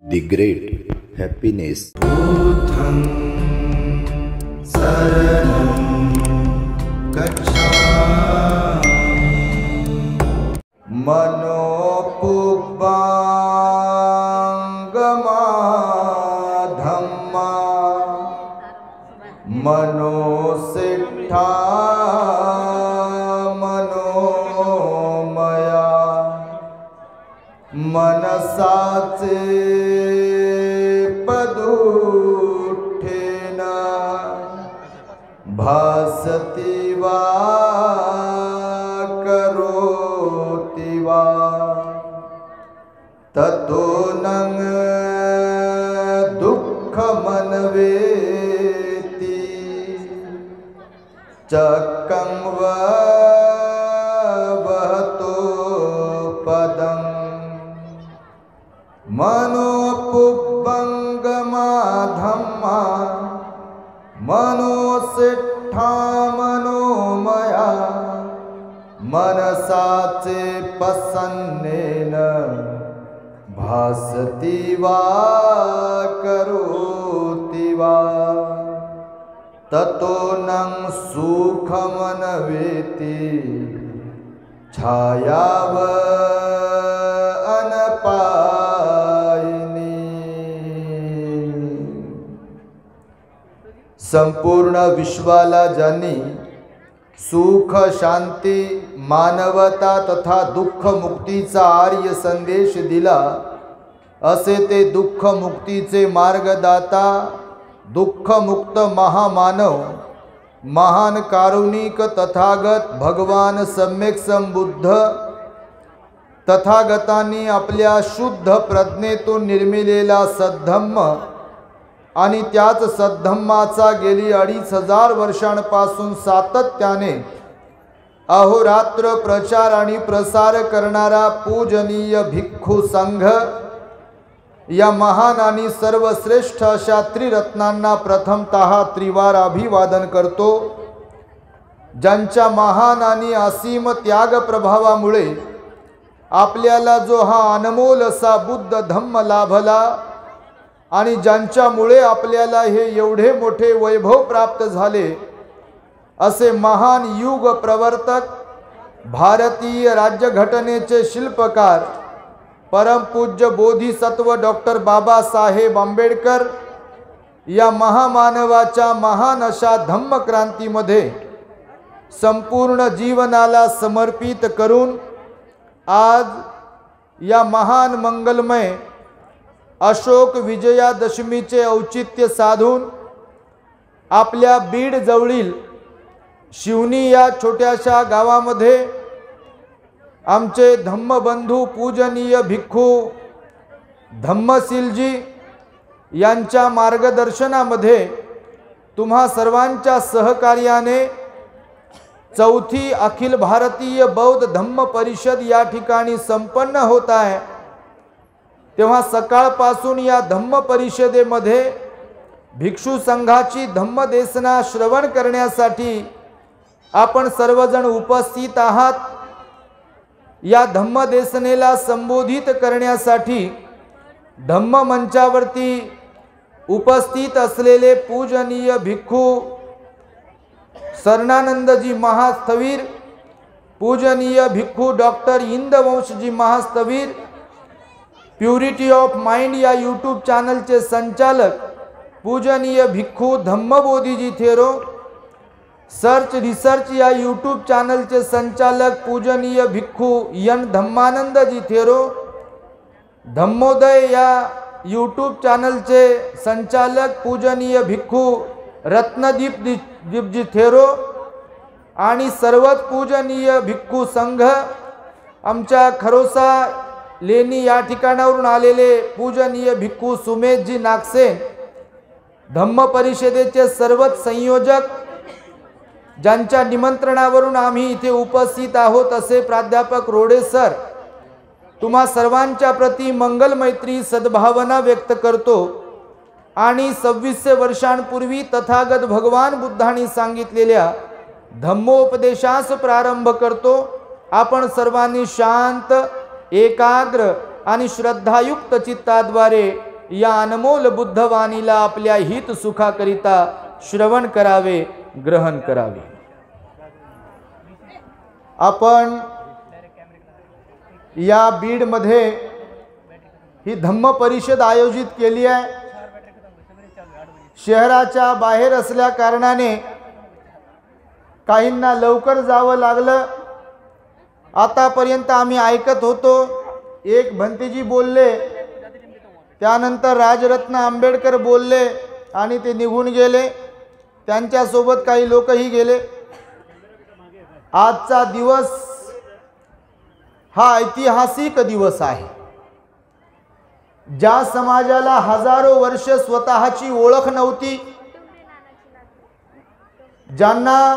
The great happiness. Buddham saranam gacchami manopubangama dhamma manosiddha manomaya मनसाचे पदुठेन भासति वा करोति वा ततो नं दुःखमन्वेति चक्रं वा वहतो पदम् मनोपुब्बंगमा धम्मा मनोसिट्ठा मनोमया मनसाचे पसन्नेन भासति वा करोति वा ततो नं सुखमन्वेति छायाव अनपायिनी। संपूर्ण विश्वाला ज्यांनी सुख शांती मानवता तथा दुःख मुक्तीचा आर्य संदेश दिला असे ते दुःख मुक्तीचे मार्गदाता दुःख मुक्त महामानव महान कारुणिक तथागत भगवान सम्यक संबुद्ध तथागतांनी आपल्या शुद्ध प्रज्ञेतून निर्मिलेला सद्धम्म आणि त्याच सद्धम्माचा गेली 2500 वर्षांपासून सातत्याने अहोरात्र प्रचार आणि प्रसार करणारा पूजनीय भिक्खू संघ या महान आणि सर्वश्रेष्ठ अशा त्रिरत्नांना प्रथमतः त्रिवार अभिवादन करतो, ज्यांच्या महान आणि असीम त्याग प्रभावामुळे आपल्याला जो हा अनमोल असा बुद्ध धम्म लाभला आणि ज्यांच्यामुळे आपल्याला हे एवढे मोठे वैभव प्राप्त झाले असे महान युग प्रवर्तक भारतीय राज्यघटनेचे शिल्पकार परमपूज्य बोधिसत्व डॉक्टर बाबासाहेब आंबेडकर या महामानवाच्या महान अशा धम्मक्रांतीमध्ये संपूर्ण जीवनाला समर्पित करून आज या महान मंगलमय अशोक विजयादशमीचे औचित्य साधून आपल्या बीड जवळील शिवनी या छोट्याशा गावामध्ये आमचे धम्मबंधू पूजनीय भिक्खू धम्मशीलजी यांच्या मार्गदर्शनामध्ये तुम्हा सर्वांच्या सहकार्याने चौथी अखिल भारतीय बौद्ध धम्म परिषद या ठिकाणी संपन्न होत आहे। तेव्हा सकाळपासून या धम्म परिषदेमध्ये भिक्षू संघाची धम्मदेशना श्रवण करण्यासाठी आपण सर्वजण उपस्थित आहात। या धम्मदेशनेला संबोधित करण्यासाठी धम्म मंचावरती उपस्थित असलेले पूजनीय भिक्खू शरणानंदजी महास्थवीर, पूजनीय भिक्खू डॉक्टर इंदवंशजी महास्थवीर, प्युरिटी ऑफ माइंड या यूट्यूब चॅनलचे संचालक पूजनीय भिक्खू धम्मबोधीजी थेरो, सर्च रिसर्च या यूट्यूब चॅनलचे संचालक पूजनीय भिक्खू यन धम्मानंदजी थेरो, धम्मोदय या यूट्यूब चॅनलचे संचालक पूजनीय भिक्खू रत्नदीप दीपजी थेरो आणि सर्वच पूजनीय भिक्खू संघ आमच्या खरोसा लेणी या ठिकाणावरून आलेले पूजनीय भिक्खू सुमेशजी नागसेन, धम्म परिषदेचे सर्वच संयोजक ज्यांच्या निमंत्रणावरून आम्ही इथे उपस्थित आहोत असे प्राध्यापक रोडे सर, तुम्हा सर्वांच्या प्रती मंगल मैत्री सद्भावना व्यक्त करतो आणि 2600 वर्षांपूर्वी तथागत भगवान बुद्धांनी सांगितलेल्या धम्मोपदेशास प्रारंभ करतो। आपण सर्वांनी शांत एकाग्र आणि श्रद्धायुक्त चित्ताद्वारे या अनमोल बुद्धवाणीला आपल्या हित सुखाकरिता श्रवण करावे, ग्रहण करावे. आपण या बीडमध्ये ही धम्म परिषद आयोजित केली आहे. शहराच्या बाहेर असल्या कारणाने काहींना लवकर जावं लागलं. आतापर्यंत आम्ही ऐकत होतो, एक भंतेजी बोलले, त्यानंतर राजरत्न आंबेडकर बोलले आणि ते निघून गेले. त्यांच्यासोबत काही लोकही गेले. आजचा दिवस हा ऐतिहासिक दिवस आहे. ज्या समाजाला हजारो वर्ष स्वतःची ओळख नव्हती, ज्यांना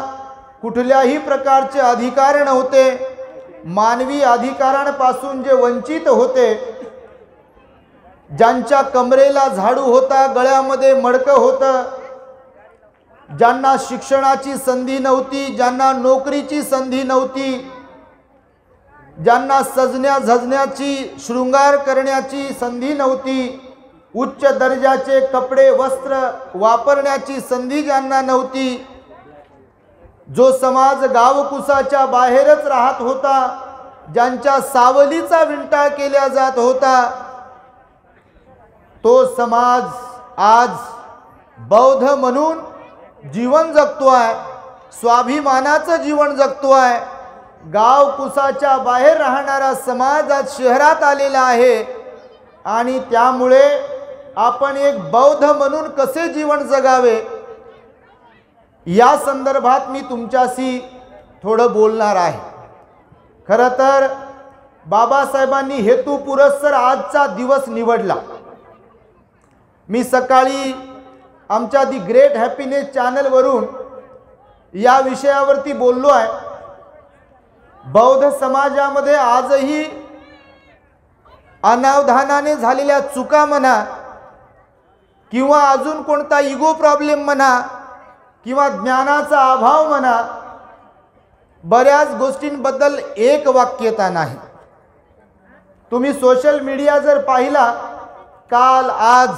कुठल्याही प्रकारचे अधिकार नव्हते, मानवी अधिकारांपासून जे वंचित होते, ज्यांच्या कमरेला झाडू होता, गळ्यामध्ये मडकं होतं, ज्यांना शिक्षणाची संधी नव्हती, ज्यांना नोकरीची संधी नव्हती, ज्यांना सजण्या झजण्याची, शृंगार करण्याची संधी नव्हती, उच्च दर्जाचे कपडे वस्त्र वापरण्याची संधी ज्यांना नव्हती, जो समाज गावकुसाच्या बाहेरच राहत होता, ज्यांच्या सावलीचा विंटाळ केला जात होता, तो समाज आज बौद्ध म्हणून जीवन जगतोय, स्वाभिमानाचं जीवन जगतोय. गावकुसाच्या बाहेर राहणारा समाज आज शहरात आलेला आहे आणि त्यामुळे आपण एक बौद्ध म्हणून कसे जीवन जगावे या संदर्भात मी तुमच्याशी थोडं बोलणार आहे. खरं तर बाबासाहेबांनी हेतू पुरस्सर आजचा दिवस निवडला. मी सकाळी आमच्या दी ग्रेट हॅपीनेस चॅनलवरून या विषयावरती बोललो आहे. बौद्ध समाजामध्ये आजही अनावधानाने झालेल्या चुका म्हणा किंवा अजून कोणता इगो प्रॉब्लेम म्हणा किंवा ज्ञानाचा अभाव म्हणा, बऱ्याच गोष्टींबद्दल एक वाक्यता नाही. तुम्ही सोशल मीडिया जर पाहिला काल आज,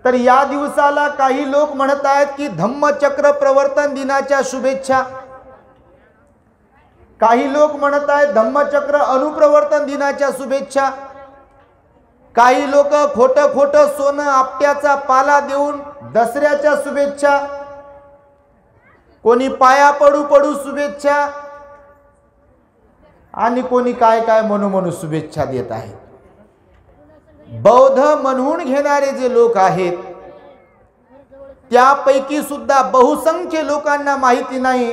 तर या दिवसाला काही लोक म्हणत आहेत की धम्मचक्र प्रवर्तन दिनाच्या शुभेच्छा. काही लोक म्हणत आहेत धम्मचक्र अनुप्रवर्तन दिनाच्या शुभेच्छा. काही लोक खोटं खोटं सोनं आपट्याचा पाला देऊन दसऱ्याच्या शुभेच्छा. कोणी पाया पडू पडू शुभेच्छा आणि कोणी काय काय म्हणू शुभेच्छा देत आहेत. बौद्ध म्हणून घेणारे जे लोक आहेत त्यापैकी सुद्धा बहुसंख्य लोकांना माहिती नाही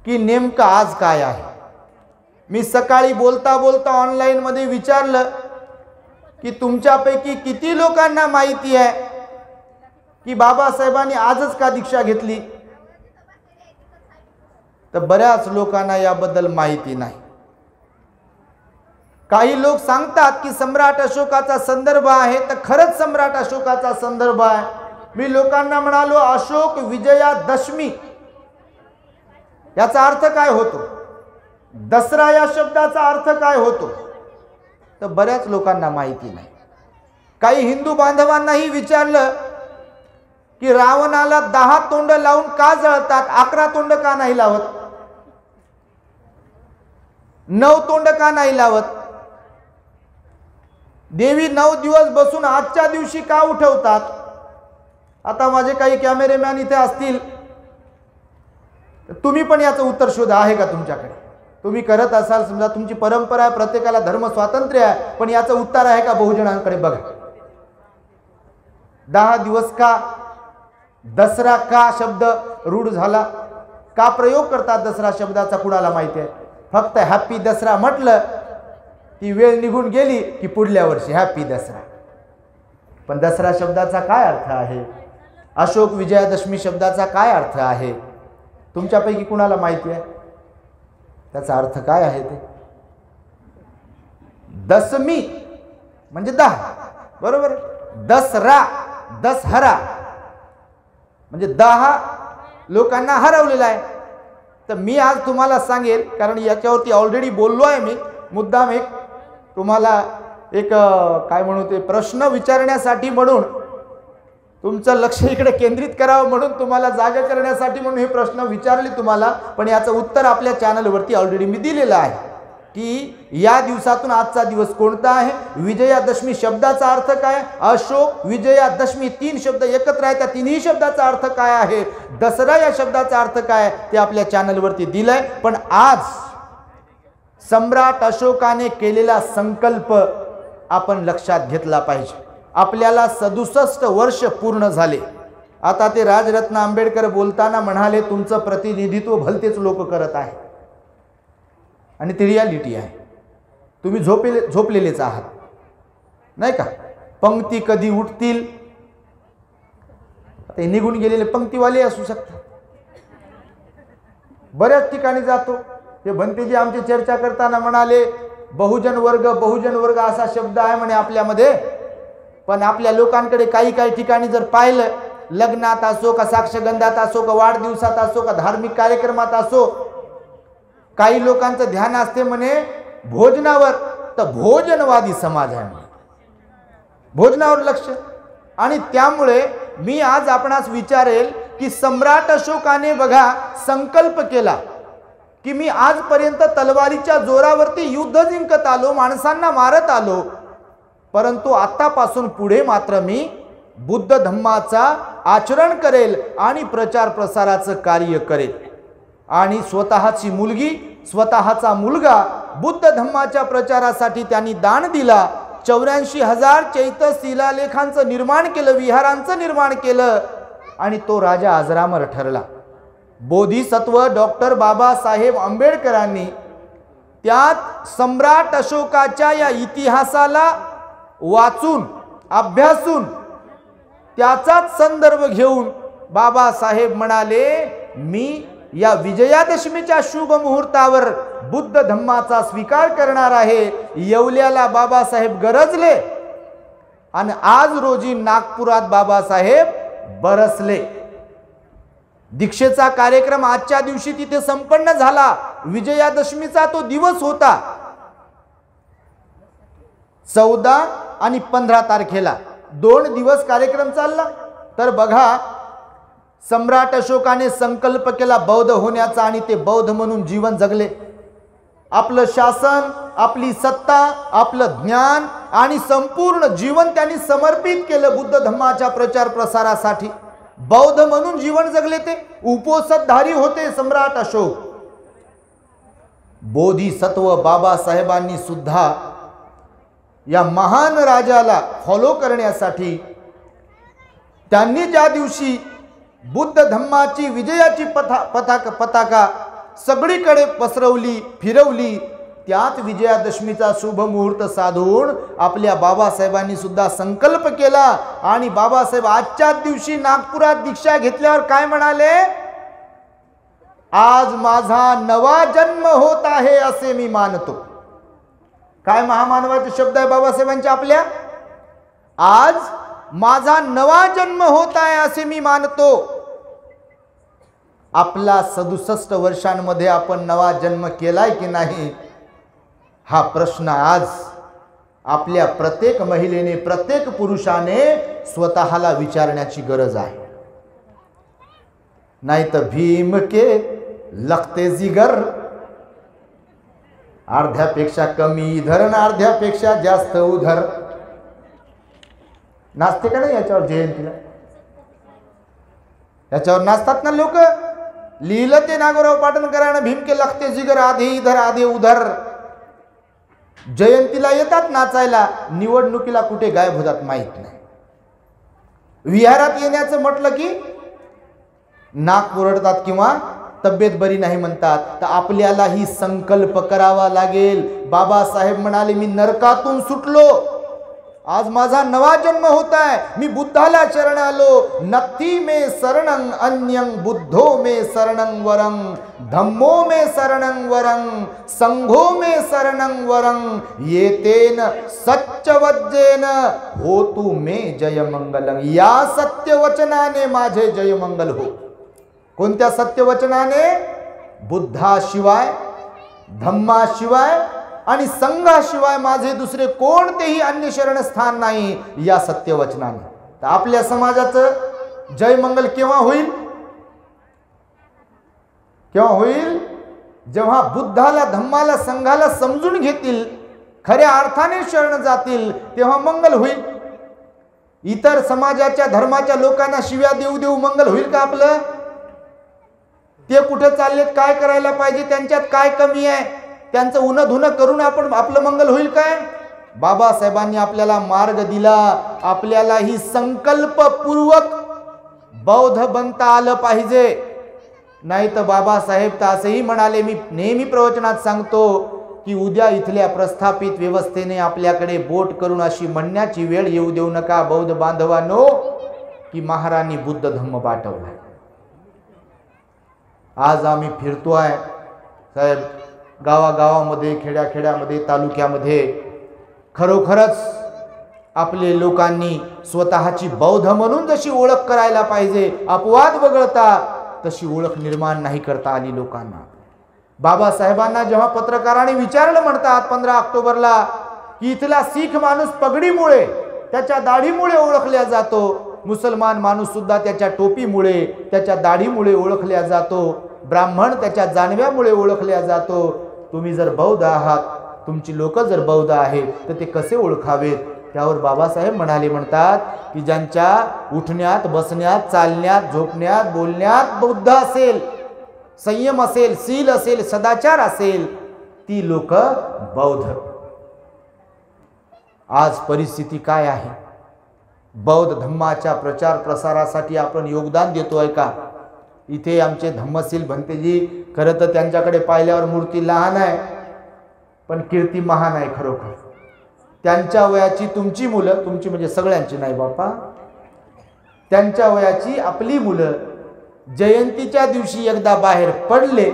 की नेमकं आज काय आहे. मी सकाळी बोलता बोलता ऑनलाईन मध्ये विचारलं की तुमच्यापैकी किती लोकांना माहिती आहे की बाबासाहेबांनी आजच का दीक्षा घेतली, तर बऱ्याच लोकांना याबद्दल माहिती नाही. काही लोक सांगतात की सम्राट अशोकाचा संदर्भ आहे, तर खरंच सम्राट अशोकाचा संदर्भ आहे. मी लोकांना म्हणालो अशोक विजयादशमी याचा अर्थ काय होतो, दसरा या शब्दाचा अर्थ काय होतो, तर बऱ्याच लोकांना माहिती नाही. काही हिंदू बांधवांनाही विचारलं की रावणाला 10 तोंड लावून का जळतात, 11 तोंड का नाही लावत, 9 तोंड का नाही लावत, देवी 9 दिवस बसून आजच्या दिवशी का उठवतात. आता माझे काही कॅमेरेमॅन इथे असतील, तुम्ही पण याचं उत्तर शोधा. आहे का तुमच्याकडे? तुम्ही करत असाल, समजा तुमची परंपरा आहे, प्रत्येकाला धर्म स्वातंत्र्य आहे, पण याचं उत्तर आहे का बहुजनांकडे बघा. 10 दिवस का, दसरा का शब्द रूढ झाला, का प्रयोग करतात दसरा शब्दाचा कुणाला माहिती आहे. फक्त हॅपी दसरा म्हटलं की वेळ निघून गेली की पुढल्या वर्षी हॅपी दसरा. पण दसरा शब्दाचा काय अर्थ आहे, अशोक विजयादशमी शब्दाचा काय अर्थ आहे, तुमच्यापैकी कुणाला माहिती आहे? त्याचा अर्थ काय आहे ते? दशमी म्हणजे 10, बरोबर. दसरा, दसहरा म्हणजे 10 लोकांना हरवलेला आहे. तर मी आज तुम्हाला सांगेल, कारण याच्यावरती ऑलरेडी बोललो आहे मी, मुद्दाम एक तुम्हाला एक काय म्हणू ते प्रश्न विचारण्यासाठी म्हणून तुमचं लक्ष इकडे केंद्रित करावं म्हणून तुम्हाला जागा करण्यासाठी म्हणून हे प्रश्न विचारले तुम्हाला, पण याचं उत्तर आपल्या चॅनलवरती ऑलरेडी मी दिलेलं आहे की या दिवसातून आजचा दिवस कोणता आहे, विजयादशमी शब्दाचा अर्थ काय, अशोक विजयादशमी 3 शब्द एकत्र आहेत, त्या तिन्ही शब्दाचा अर्थ काय आहे, दसरा या शब्दाचा अर्थ काय ते आपल्या चॅनलवरती दिलंय. पण आज सम्राट अशोकाने केलेला संकल्प आपण लक्षात घेतला पाहिजे. आपल्याला 67 वर्ष पूर्ण झाले. आता ते राजरत्न आंबेडकर बोलताना म्हणाले तुमचं प्रतिनिधित्व भलतेच लोक करत आहे आणि ती रियालिटी आहे. तुम्ही झोपलेलेच आहात नाही का. पंक्ती कधी उठतील, ते निघून गेलेले पंक्तीवाले असू शकतात. बऱ्याच ठिकाणी जातो ते भंतेजी आमची चर्चा करताना म्हणाले बहुजन वर्ग असा शब्द आहे म्हणे आपल्यामध्ये, पण आपल्या लोकांकडे काही ठिकाणी जर पाहिलं, लग्नात असो का साक्षगंधात असो का वाढदिवसात असो का धार्मिक कार्यक्रमात असो, काही लोकांचं ध्यान असते म्हणे भोजनावर, तर भोजनवादी समाज आहे म्हणे, भोजनावर लक्ष. आणि त्यामुळे मी आज आपणास विचारेल की सम्राट अशोकाने बघा संकल्प केला की मी आजपर्यंत तलवारीच्या जोरावरती युद्ध जिंकत आलो, माणसांना मारत आलो, परंतु आतापासून पुढे मात्र मी बुद्ध धम्माचा आचरण करेल आणि प्रचार प्रसाराचं कार्य करेल. आणि स्वतःची मुलगी स्वतःचा मुलगा बुद्ध धम्माच्या प्रचारासाठी त्यांनी दान दिला. 84,000 चैत्य शिलालेखांचं निर्माण केलं, विहारांचं निर्माण केलं आणि तो राजा अजरामर ठरला. बोधिसत्व डॉक्टर बाबासाहेब आंबेडकरांनी त्यात सम्राट अशोकाच्या या इतिहासाला वाचून अभ्यासून त्याचाच संदर्भ घेऊन बाबासाहेब म्हणाले मी या विजयादशमीच्या शुभ मुहूर्तावर बुद्ध धम्माचा स्वीकार करणार आहे. येवल्याला बाबासाहेब गरजले आणि आज रोजी नागपुरात बाबासाहेब बरसले. दीक्षेचा कार्यक्रम आजच्या दिवशी तिथे संपन्न झाला. विजयादशमीचा तो दिवस होता. 14 आणि 15 तारखेला 2 दिवस कार्यक्रम चालला. तर बघा सम्राट अशोकाने संकल्प केला बौद्ध होण्याचा आणि ते बौद्ध म्हणून जीवन जगले. आपलं शासन, आपली सत्ता, आपलं ज्ञान आणि संपूर्ण जीवन त्यांनी समर्पित केलं बुद्ध धम्माच्या प्रचार प्रसारासाठी. बौद्ध म्हणून जीवन जगले. ते उपोषधधारी होते सम्राट अशोक. बोधिसत्व बाबासाहेबांनी सुद्धा या महान राजाला फॉलो करण्यासाठी त्यांनी ज्या दिवशी बुद्ध धम्माची विजयाची पताका सगळीकडे पसरवली, फिरवली, त्यात विजयादशमीचा शुभ मुहूर्त साधून आपल्या बाबासाहेबांनी सुद्धा संकल्प केला. आणि बाबासाहेब आजच्याच दिवशी नागपुरात दीक्षा घेतल्यावर काय म्हणाले, आज माझा नवा जन्म होत आहे असे मी मानतो. काय महामानवाचे शब्द आहे बाबासाहेबांचे आपल्या, आज माझा नवा जन्म होत आहे असे मी मानतो. आपला 67 वर्षांमध्ये आपण नवा जन्म केलाय की नाही हा प्रश्न आज आपल्या प्रत्येक महिलेने, प्रत्येक पुरुषाने स्वतःला विचारण्याची गरज आहे. नाही तर भीम के लगते जिगर, अर्ध्यापेक्षा कमी इधर आणि अर्ध्यापेक्षा जास्त उधर. नाचते का नाही याच्यावर जयंतीला? याच्यावर नाचतात ना लोक. लिहिलं ते नागोराव पाटणकरांना, भीम के लगते जिगर, आधे इधर आधे उधर. जयंतीला येतात नाचायला, निवडणुकीला कुठे गायब होतात माहित नाही. विहारात येण्याचं म्हटलं की नाक पुरडतात किंवा तब्येत बरी नाही म्हणतात. तर आपल्यालाही संकल्प करावा लागेल. बाबासाहेब म्हणाले मी नरकातून सुटलो, आज माझा नवा जन्म होत आहे. मी बुद्धाला शरण आलो. नत्थी मे शरणं अन्यं बुद्धो मे शरणं वरं, धम्मो मे शरणं वरं, संघो मे शरणं वरं, येतेन सत्यवज्जेन होतु मे जयमंगलं. या सत्यवचनाने माझे जयमंगल हो. कोणत्या सत्यवचनाने? बुद्धाशिवाय, धम्माशिवाय आणि संघाशिवाय माझे दुसरे कोणतेही अन्य शरणस्थान नाही या सत्यवचनाने. तर आपल्या समाजाचं जय मंगल केव्हा होईल? केव्हा होईल? जेव्हा बुद्धाला, धम्माला, संघाला समजून घेतील, खऱ्या अर्थाने शरण जातील, तेव्हा मंगल होईल. इतर समाजाच्या, धर्माच्या लोकांना शिव्या देऊ देऊ मंगल होईल का आपलं? ते कुठे चाललेत, काय करायला पाहिजे, त्यांच्यात काय कमी आहे, त्यांचं उन्ह धुणं करून आपण आपलं मंगल होईल काय? बाबासाहेबांनी आपल्याला मार्ग दिला. आपल्याला ही संकल्पपूर्वक बौद्ध बनता आलं पाहिजे. नाही तर बाबासाहेब तर असंही म्हणाले, मी नेहमी प्रवचनात सांगतो की उद्या इथल्या प्रस्थापित व्यवस्थेने आपल्याकडे बोट करून अशी म्हणण्याची वेळ येऊ देऊ नका बौद्ध बांधवांनो की महाराणी बुद्ध धम्म पाठवला. आज आम्ही फिरतोय साहेब, गावागावामध्ये, खेड्याखेड्यामध्ये, तालुक्यामध्ये, खरोखरच आपले लोकांनी स्वतःची बौद्ध म्हणून जशी ओळख करायला पाहिजे, अपवाद वगळता तशी ओळख निर्माण नाही करता आली लोकांना. बाबासाहेबांना जेव्हा पत्रकारांनी विचारलं म्हणतात 15 ऑक्टोबरला की इथला शीख माणूस पगडीमुळे, त्याच्या दाढीमुळे ओळखल्या जातो, मुसलमान माणूस सुद्धा त्याच्या टोपीमुळे, त्याच्या दाढीमुळे ओळखल्या जातो, ब्राह्मण त्याच्या जानव्यामुळे ओळखल्या जातो. तुम्ही जर बौद्ध आहात, तुमची लोक जर बौद्ध आहेत, तर ते कसे ओळखावेत? त्यावर बाबासाहेब म्हणाले म्हणतात की ज्यांच्या उठण्यात, बसण्यात, चालण्यात, झोपण्यात, बोलण्यात बौद्ध असेल, संयम असेल, शील असेल, सदाचार असेल, ती लोक बौद्ध. आज परिस्थिती काय आहे? बौद्ध धम्माच्या प्रचार प्रसारासाठी आपण योगदान देतोय का? इथे आमचे धम्मशील भंतेजी, खरं तर त्यांच्याकडे पाहिल्यावर मूर्ती लहान आहे पण कीर्ती महान आहे. खरोखर त्यांच्या वयाची तुमची मुलं, तुमची म्हणजे सगळ्यांची नाही बापा, त्यांच्या वयाची आपली मुलं जयंतीच्या दिवशी एकदा बाहेर पडले,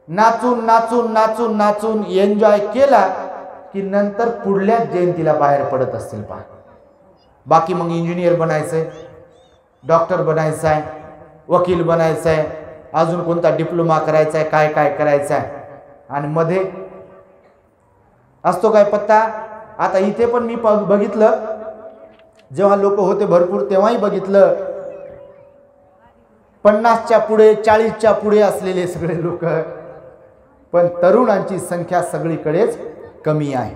नाचून नाचून नाचून नाचून एन्जॉय केला की नंतर पुढल्या जयंतीला बाहेर पडत असतील पहा. बाकी मग इंजिनियर बनायचंय, डॉक्टर बनायचंय, वकील बनायचंय, अजून कोणता डिप्लोमा करायचा आहे, काय काय करायचं आहे, आणि मध्ये असतो काय पत्ता. आता इथे पण मी बघितलं, जेव्हा लोक होते भरपूर तेव्हाही बघितलं, 50च्या पुढे, 40च्या पुढे असलेले सगळे लोक, पण तरुणांची संख्या सगळीकडेच कमी आहे.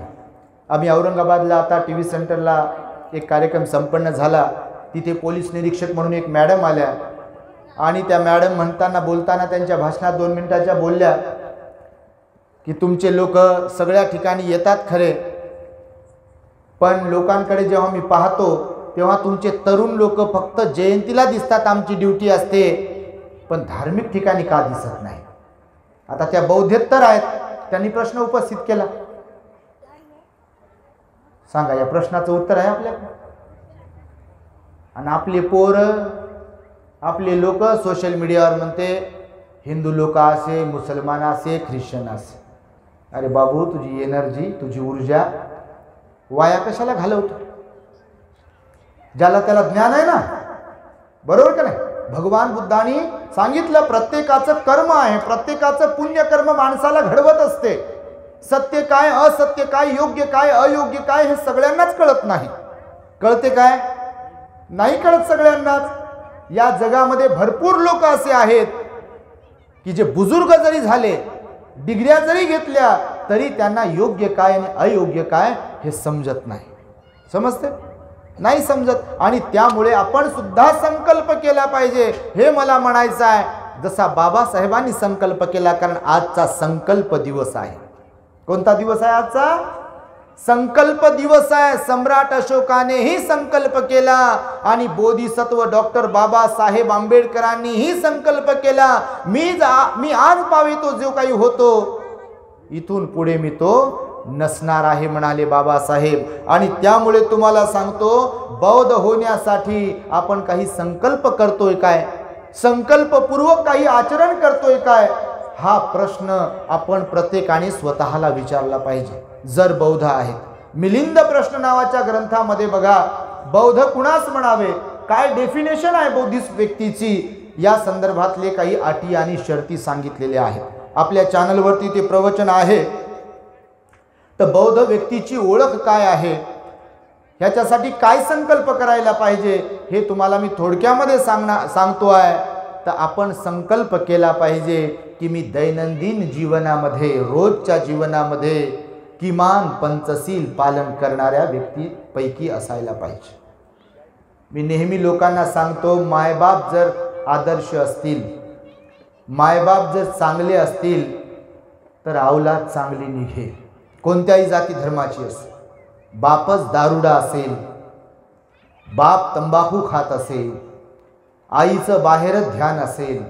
आम्ही औरंगाबादला आता टी व्ही सेंटरला एक कार्यक्रम संपन्न झाला. तिथे पोलीस निरीक्षक म्हणून एक मॅडम आल्या आणि त्या मॅडम म्हणताना, बोलताना त्यांच्या भाषणात 2 मिनिटाच्या बोलल्या की तुमचे लोक सगळ्या ठिकाणी येतात खरे, पण लोकांकडे जेव्हा मी पाहतो तेव्हा तुमचे तरुण लोक फक्त जयंतीला दिसतात, आमची ड्युटी असते, पण धार्मिक ठिकाणी का दिसत नाही? आता त्या बौद्धेतर आहेत, त्यांनी प्रश्न उपस्थित केला. सांगा, या प्रश्नाचं उत्तर आहे आपल्याकडे? आणि आपले पोरं, आपले लोक सोशल मीडियावर म्हणते हिंदू लोक असे, मुसलमान असे, ख्रिश्चन असे. अरे बाबू, तुझी एनर्जी, तुझी ऊर्जा वाया कशाला घालवतो? ज्याला त्याला ज्ञान आहे ना, बरोबर का नाही? भगवान बुद्धांनी सांगितलं प्रत्येकाचं कर्म आहे, प्रत्येकाचं पुण्यकर्म माणसाला घडवत असते. सत्य काय, असत्य काय, योग्य काय, अयोग्य काय हे सगळ्यांनाच कळत नाही. कळते काय? नाही कळत सगळ्यांनाच. या जगामध्ये भरपूर लोक असे आहेत की जे बुजुर्ग जरी झाले, डिग्र्या जरी घेतल्या, तरी त्यांना योग्य काय आणि अयोग्य काय हे समजत नाही. समजते? नाही समजत. आणि त्यामुळे आपण सुद्धा संकल्प केला पाहिजे, हे मला म्हणायचं आहे, जसा बाबासाहेबांनी संकल्प केला. कारण आजचा संकल्प दिवस आहे. कोणता दिवस आहे आजचा? संकल्प दिवस आहे. सम्राट अशोकानेही संकल्प केला आणि बोधिसत्व डॉक्टर बाबासाहेब आंबेडकरांनीही संकल्प केला. मी आज पावितो जो काही होतो, इथून पुढे मी तो नसणार आहे म्हणाले बाबासाहेब. आणि त्यामुळे तुम्हाला सांगतो, बौद्ध होण्यासाठी आपण काही संकल्प करतोय काय? संकल्पपूर्वक काही आचरण करतोय काय? हा प्रश्न आपण प्रत्येकाने स्वतःला विचारला पाहिजे जर बौद्ध आहेत. मिलिंद प्रश्न नावाच्या ग्रंथामध्ये बघा, बौद्ध कुणास म्हणावे, काय डेफिनेशन आहे बौद्धिस्ट व्यक्तीची, या संदर्भातले काही अटी आणि शर्ती सांगितलेले आहेत. आपल्या चॅनलवरती ते प्रवचन आहे. तर बौद्ध व्यक्तीची ओळख काय आहे, ह्याच्यासाठी काय संकल्प करायला पाहिजे हे तुम्हाला मी थोडक्यामध्ये सांगतो आहे. तर आपण संकल्प केला पाहिजे की मी दैनंदिन जीवनामध्ये, रोजच्या जीवनामध्ये किमान पंचशील पालन करणाऱ्या व्यक्तीपैकी असायला पाहिजे. मी नेहमी लोकांना सांगतो, मायबाप जर आदर्श असतील, मायबाप जर चांगले असतील तर औलाद चांगली निघेल. कोणत्याही जाती धर्माची असो. बापच दारुडा असेल, बाप तंबाखू खात असेल, आईचं बाहेरच ध्यान असेल,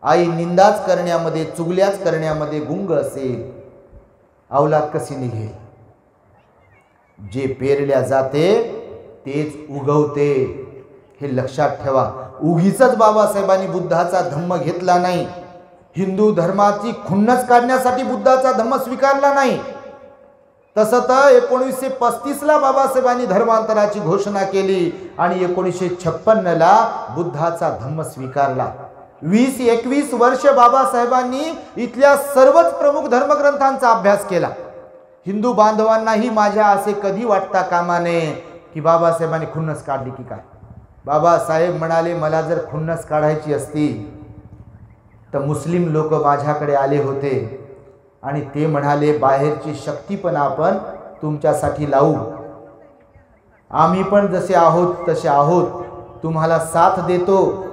आई निंदाच करण्यामध्ये, चुगल्याच करण्यामध्ये गुंग असेल, औलाद कशी निघेल? जे पेरल्या जाते तेच उगवते, हे लक्षात ठेवा. उगीच बाबासाहेबांनी बुद्धाचा धम्म घेतला नाही. हिंदू धर्माची खुन्नस काढण्यासाठी बुद्धाचा धम्म स्वीकारला नाही. तसं तर 1935ला बाबासाहेबांनी धर्मांतराची घोषणा केली आणि 1956ला बुद्धाचा धम्म स्वीकारला. 20-21 वर्ष बाबासाहेबांनी इथल्या सर्वच प्रमुख धर्मग्रंथांचा अभ्यास केला. हिंदू बांधवांनाही माझ्या असे कधी वाटता कामा नये की बाबासाहेबांनी खुन्नस काढली की काय. बाबासाहेब म्हणाले, मला जर खुन्नस काढायची असती तर मुस्लिम लोक माझ्याकडे आले होते आणि ते म्हणाले, बाहेरची शक्ती पण आपण तुमच्यासाठी लावू, आम्ही पण जसे आहोत तसे आहोत, तुम्हाला साथ देतो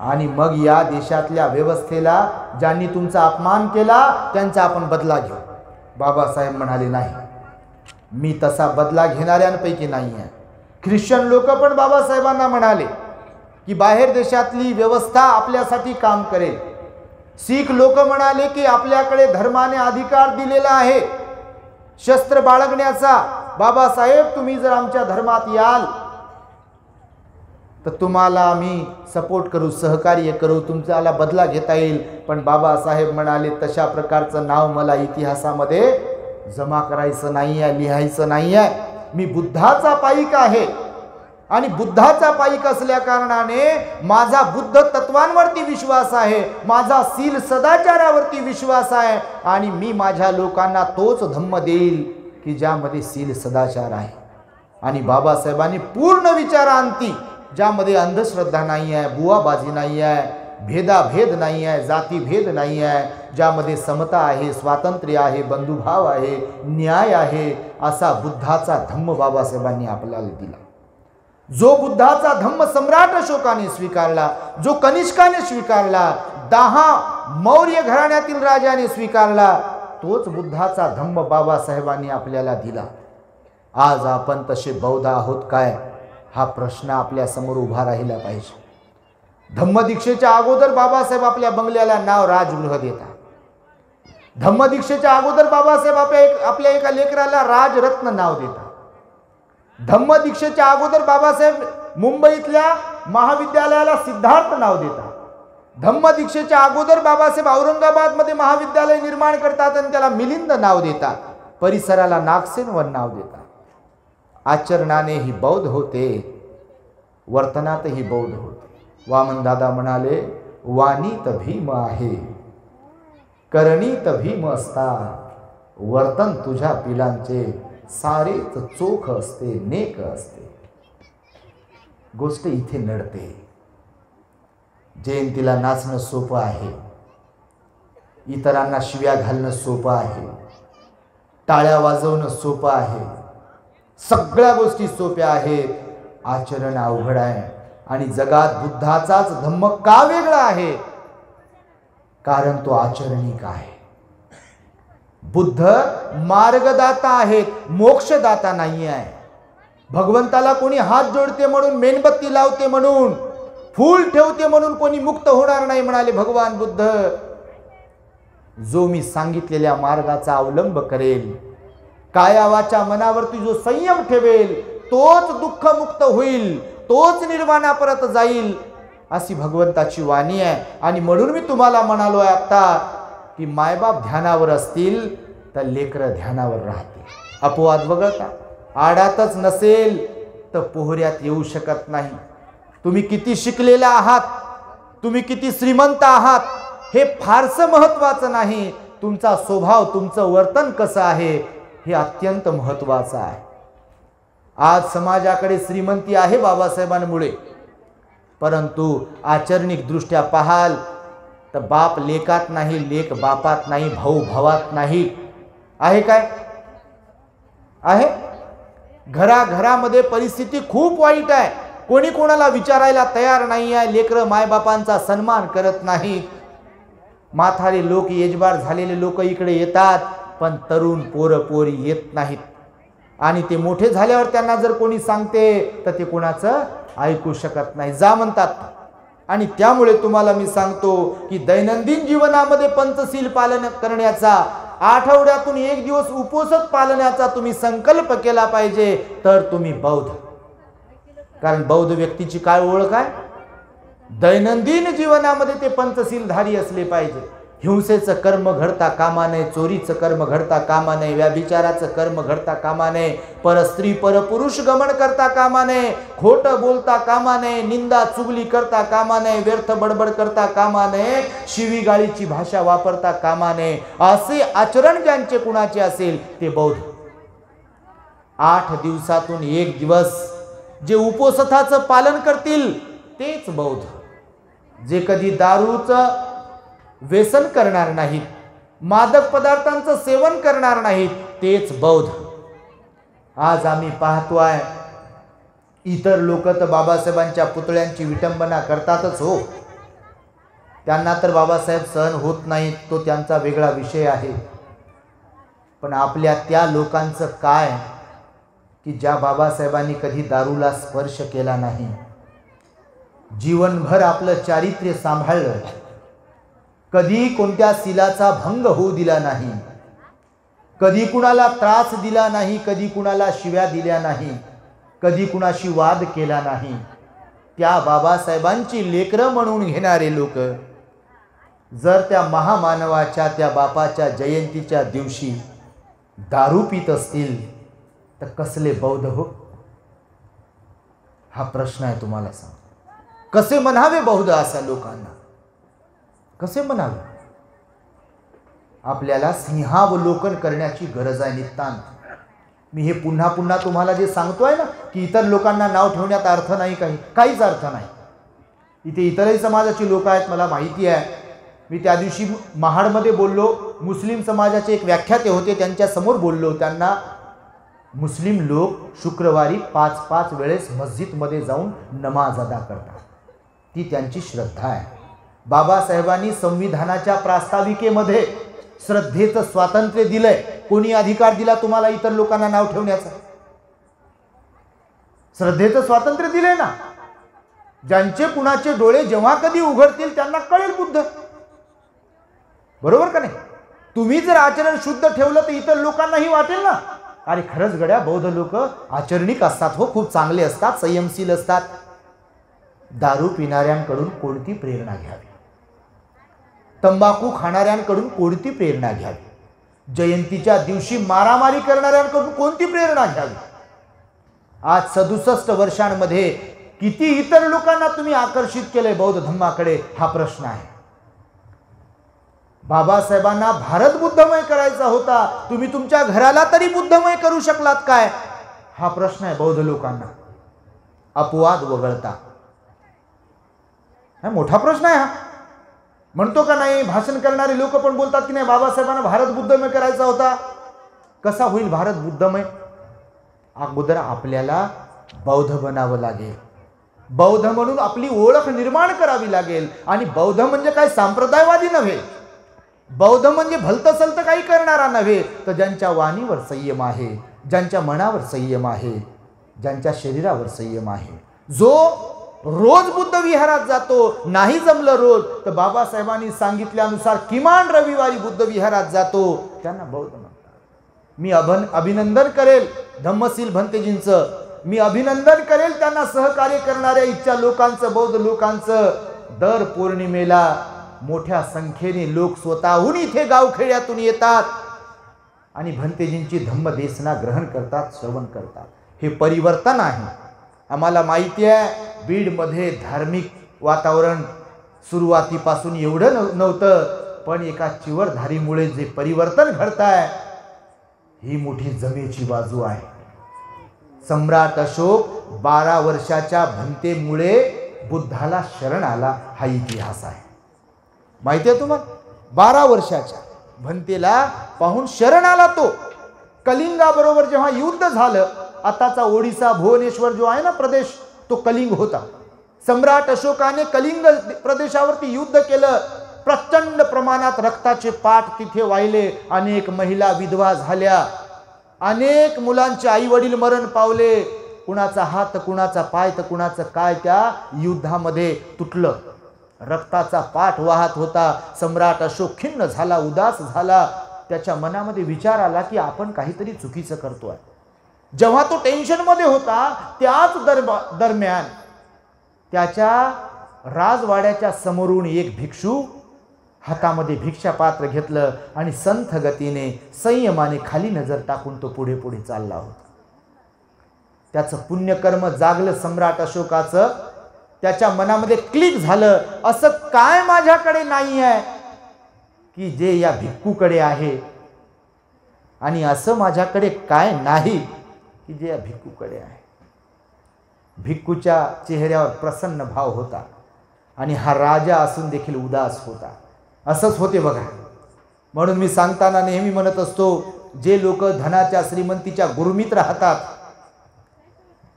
आणि मग या देशातल्या व्यवस्थेला ज्यांनी तुमचा अपमान केला त्यांचा आपण बदला घेऊ. बाबासाहेब म्हणाले, नाही, मी तसा बदला घेणाऱ्यांपैकी नाही आहे. ख्रिश्चन लोक पण बाबासाहेबांना म्हणाले की बाहेर देशातली व्यवस्था आपल्यासाठी काम करेल. शीख लोक म्हणाले की आपल्याकडे धर्माने अधिकार दिलेला आहे शस्त्र बाळगण्याचा. बाबासाहेब, तुम्ही जर आमच्या धर्मात याल तर तुम्हाला आम्ही सपोर्ट करू, सहकार्य करू, तुमच्याला बदला घेता येईल. पण बाबासाहेब म्हणाले, तशा प्रकारचं नाव मला इतिहासामध्ये जमा करायचं नाही आहे, लिहायचं नाही आहे. मी बुद्धाचा पाईक आहे आणि बुद्धाचा पाईक असल्या कारणाने माझा बुद्ध तत्वांवरती विश्वास आहे, माझा शील सदाचारावरती विश्वास आहे आणि मी माझ्या लोकांना तोच धम्म देईल की ज्यामध्ये शील सदाचार आहे. आणि बाबासाहेबांनी पूर्ण विचारांती, ज्यामध्ये अंधश्रद्धा नाही आहे, बुवाबाजी नाही आहे, भेदाभेद नाही आहे, जातीभेद नाही आहे, ज्यामध्ये समता आहे, स्वातंत्र्य आहे, बंधुभाव आहे, न्याय आहे, असा बुद्धाचा धम्म बाबासाहेबांनी आपल्याला दिला. जो बुद्धाचा धम्म सम्राट अशोकाने स्वीकारला, जो कनिष्काने स्वीकारला, 10 मौर्य घराण्यातील राजाने स्वीकारला, तोच बुद्धाचा धम्म बाबासाहेबांनी आपल्याला दिला. आज आपण तसे बौद्ध आहोत काय, हा प्रश्न आपल्या समोर उभा राहिला पाहिजे. धम्मदीक्षेच्या अगोदर बाबासाहेब आपल्या बंगल्याला नाव राजगृह देतात. धम्मदीक्षेच्या अगोदर बाबासाहेब आपल्या एका लेकराला राजरत्न नाव देतात. धम्मदीक्षेच्या अगोदर बाबासाहेब मुंबईतल्या महाविद्यालयाला सिद्धार्थ नाव देतात. धम्मदीक्षेच्या अगोदर बाबासाहेब औरंगाबादमध्ये महाविद्यालय निर्माण करतात आणि त्याला मिलिंद नाव देतात. परिसराला नागसेनवन नाव देतात. आचरणानेही बौद्ध होते, वर्तनातही बौद्ध होते. वामनदादा म्हणाले, वाणीत भीम आहे, करणीत भीम असता, वर्तन तुझ्या पिलांचे सारेच चोख असते, नेक असते. गोष्ट इथे नडते. जयंतीला नाचणं सोपं आहे, इतरांना शिव्या घालणं सोपं आहे, टाळ्या वाजवणं सोपं आहे, सगळ्या गोष्टी सोप्या आहेत. आचरण अवघड आहे. आणि जगात बुद्धाचाच धम्म का वेगळा आहे? कारण तो आचरणिक आहे. बुद्ध मार्गदाता आहेत, मोक्षदाता नाही आहे. भगवंताला कोणी हात जोडते म्हणून, मेणबत्ती लावते म्हणून, फूल ठेवते म्हणून कोणी मुक्त होणार नाही म्हणाले भगवान बुद्ध. जो मी सांगितलेल्या मार्गाचा अवलंब करेल, काया वाचा मनावरती जो संयम ठेवेल, तोच दुःखमुक्त होईल, तोच निर्वाणा परत जाईल, अशी भगवंताची वाणी आहे. आणि म्हणून मी तुम्हाला म्हणालो आहे आता की मायबाप ध्यानावर असतील तर लेकरं ध्यानावर राहतील. अपवाद वगळता आडातच नसेल तर पोहऱ्यात येऊ शकत नाही. तुम्ही किती शिकलेला आहात, तुम्ही किती श्रीमंत आहात, हे फारसं महत्त्वाचं नाही. तुमचा स्वभाव, तुमचं वर्तन कसं आहे हे अत्यंत महत्त्वाचं आहे. आज समाजाकडे श्रीमंती आहे बाबासाहेबांमुळे, परंतु आचरणिक दृष्ट्या पाहाल तर बाप लेकात नाही, लेक बापात नाही, भाऊ भावात नाही. आहे काय? आहे. घराघरामध्ये परिस्थिती खूप वाईट आहे. कोणी कोणाला विचारायला तयार नाही आहे. लेकरं मायबापांचा सन्मान करत नाहीत. म्हातारे लोक, एजबार झालेले लोक इकडे येतात, पण तरुण पोरं पोरी येत नाहीत. आणि ते मोठे झाल्यावर त्यांना जर कोणी सांगते तर ते कोणाचं ऐकू शकत नाही, जा म्हणतात. आणि त्यामुळे तुम्हाला मी सांगतो की दैनंदिन जीवनामध्ये पंचशील पालन करण्याचा, आठवड्यातून एक दिवस उपवास पाळण्याचा तुम्ही संकल्प केला पाहिजे, तर तुम्ही बौद्ध. कारण बौद्ध व्यक्तीची काय ओळख आहे? दैनंदिन जीवनामध्ये ते पंचशीलधारी असले पाहिजे. हिंसेचं कर्म घडता कामा नये, चोरीचं कर्म घडता कामा नये, व्याभिचाराचं कर्म घडता कामा नये, परस्त्री परपुरुष गमन करता कामा नये, खोटं बोलता कामा नये, निंदा चुगली करता कामा नये, व्यर्थ बडबड करता कामा नये, शिवीगाळीची भाषा वापरता कामा नये. असे आचरण ज्यांचे कुणाचे असेल ते बौद्ध. 8 दिवसातून एक दिवस जे उपवासाचं पालन करतील तेच बौद्ध. जे कधी दारूचं व्यसन करणार नाहीत, मादक पदार्थांचं सेवन करणार नाहीत, तेच बौद्ध. आज आम्ही पाहतोय इतर लोक तर बाबासाहेबांच्या पुतळ्यांची विटंबना करतातच हो. त्यांना तर बाबासाहेब सहन होत नाहीत, तो त्यांचा वेगळा विषय आहे. पण आपल्या त्या लोकांचं काय की ज्या बाबासाहेबांनी कधी दारूला स्पर्श केला नाही, जीवनभर आपलं चारित्र्य सांभाळलं, कधी कोणत्या शीलाचा भंग होऊ दिला नाही, कधी कुणाला त्रास दिला नाही, कधी कुणाला शिव्या दिल्या नाही, कधी कुणाशी वाद केला नाही, त्या बाबासाहेबांची लेकरं म्हणून घेणारे लोक जर त्या महामानवाच्या, त्या बापाच्या जयंतीच्या दिवशी दारू पित असतील तर कसले बौद्ध हो? हा प्रश्न आहे. तुम्हाला सांग, कसे म्हणावे बौद्ध अशा लोकांना? कसे म्हणावे? आपल्याला सिंहावलोकन करण्याची गरज आहे नितांत. मी हे पुन्हा पुन्हा तुम्हाला जे सांगतोय ना की इतर लोकांना नाव ठेवण्यात अर्थ नाही, काहीच अर्थ नाही. इथे इतरही समाजाची लोक आहेत, मला माहिती आहे. मी त्या दिवशी महाडमध्ये बोललो, मुस्लिम समाजाचे एक व्याख्याते होते, त्यांच्या समोर बोललो. त्यांना मुस्लिम लोक शुक्रवारी 5-5 वेळेस मस्जिदमध्ये जाऊन नमाज अदा करतात, ती त्यांची श्रद्धा आहे. बाबासाहेबांनी संविधानाच्या प्रास्ताविकेमध्ये श्रद्धेचं स्वातंत्र्य दिलंय. कोणी अधिकार दिला तुम्हाला इतर लोकांना नाव ठेवण्याचा? श्रद्धेचं स्वातंत्र्य दिलंय ना. ज्यांचे कुणाचे डोळे जेव्हा कधी उघडतील त्यांना कळेल बुद्ध. बरोबर का नाही? तुम्ही जर आचरण शुद्ध ठेवलं तर इतर लोकांनाही वाटेल ना, अरे खरंच गड्या बौद्ध लोक आचरणिक असतात हो, खूप चांगले असतात, संयमशील असतात. दारू पिणाऱ्यांकडून कोणती प्रेरणा घ्यावी? तंबाखू खाणाऱ्यांकडून कोणती प्रेरणा घ्यावी? जयंतीच्या दिवशी मारामारी करणाऱ्यांकडून कोणती प्रेरणा घ्यावी? आज 67 वर्षांमध्ये किती इतर लोकांना तुम्ही आकर्षित केले बौद्ध धम्माकडे? हा प्रश्न आहे. बाबासाहेबांना भारत बुद्धमय करायचा होता, तुम्ही तुमच्या घराला तरी बुद्धमय करू शकलात काय? हा प्रश्न आहे बौद्ध लोकांना. अपवाद वगळता हा मोठा प्रश्न आहे. हा म्हणतो का नाही? भाषण करणारे लोक पण बोलतात की नाही बाबासाहेबांना भारत बुद्धमय करायचा होता. कसा होईल भारत बुद्धमय? अगोदर आपल्याला बौद्ध बनावं लागेल, बौद्ध म्हणून आपली ओळख निर्माण करावी लागेल. आणि बौद्ध म्हणजे काय संप्रदायवादी नव्हे, बौद्ध म्हणजे भलतसलत काही करणारा नव्हे, तर ज्यांच्या वाणीवर संयम आहे, ज्यांच्या मनावर संयम आहे, ज्यांच्या शरीरावर संयम आहे, जो रोज बुद्ध विहारात जातो, नाही जमलं रोज तर बाबासाहेबांनी सांगितल्यानुसार किमान रविवारी बुद्ध विहारात जातो, त्यांना बौद्ध म्हणतात. मी अभिनंदन करेल धम्मशील भंतेजींचं, मी अभिनंदन करेल त्यांना सहकार्य करणाऱ्या इच्छा लोकांचं, बौद्ध लोकांचं. दर पौर्णिमेला मोठ्या संख्येने लोक स्वतःहून इथे गावखेड्यातून येतात आणि भंतेजींची धम्मदेशना ग्रहण करतात, श्रवण करतात. हे परिवर्तन आहे. आम्हाला माहिती आहे बीडमध्ये धार्मिक वातावरण सुरुवातीपासून एवढं नव्हतं, पण एका चिवरधारीमुळे जे परिवर्तन घडताय ही मोठी जमेची बाजू आहे. सम्राट अशोक 12 वर्षाच्या भंतेमुळे बुद्धाला शरण आला, हा इतिहास आहे. माहिती आहे तुम्हाला? 12 वर्षाच्या भंतेला पाहून शरण आला तो. कलिंगाबरोबर जेव्हा युद्ध झालं, आताचा ओडिसा भुवनेश्वर जो आहे ना प्रदेश, तो कलिंग होता. सम्राट अशोकाने कलिंग प्रदेशावरती युद्ध केलं. प्रचंड प्रमाणात रक्ताचे पाट तिथे वाहिले. अनेक महिला विधवा झाल्या. अनेक मुलांचे आई वडील मरण पावले. कुणाचा हात, कुणाचा पाय, तर कुणाचं काय त्या युद्धामध्ये तुटलं. रक्ताचा पाठ वाहत होता. सम्राट अशोक खिन्न झाला, उदास झाला. त्याच्या मनामध्ये विचार आला की आपण काहीतरी चुकीचं करतोय. जेव्हा तो टेन्शनमध्ये होता, त्याच दरम्यान त्याच्या राजवाड्याच्या समोरून एक भिक्षू हातामध्ये भिक्षापात्र घेतलं आणि संथ गतीने संयमाने खाली नजर टाकून तो पुढे पुढे चालला होता. त्याचं पुण्यकर्म जागलं सम्राट अशोकाचं. त्याच्या मनामध्ये क्लिक झालं, असं काय माझ्याकडे नाही आहे की जे या भिक्खूकडे आहे, आणि असं माझ्याकडे काय नाही की जे या भिक्खूकडे आहे. भिक्खूच्या चेहऱ्यावर प्रसन्न भाव होता आणि हा राजा असून देखील उदास होता. असंच होते बघा. म्हणून मी सांगताना नेहमी म्हणत असतो, जे लोक धनाच्या श्रीमंतीच्या गुरुमीत राहतात,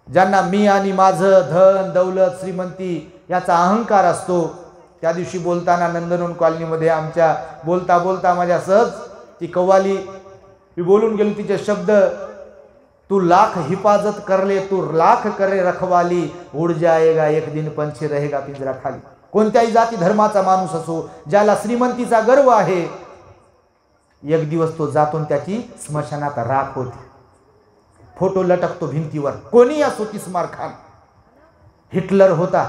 ज्यांना मी आणि माझं धन दौलत श्रीमंती याचा अहंकार असतो. त्या दिवशी बोलताना नंदनवन कॉलनीमध्ये आमच्या बोलता बोलता माझ्या सहज ती कव्वाली मी बोलून गेलो. तिचे शब्द, तू लाख हिफाजत कर ले, तू लाख करे रखवाली, उड जाएगा एक दिन पंछी रहेगा पिंजरा खाली. कोणत्याही जाती धर्माचा माणूस असो, ज्याला श्रीमंतीचा गर्व आहे, एक दिवस तो जातो त्याची स्मशानात राख होती. फोटो लटकतो भिंतीवर. कोणी असो, किस्मार खान, हिटलर होता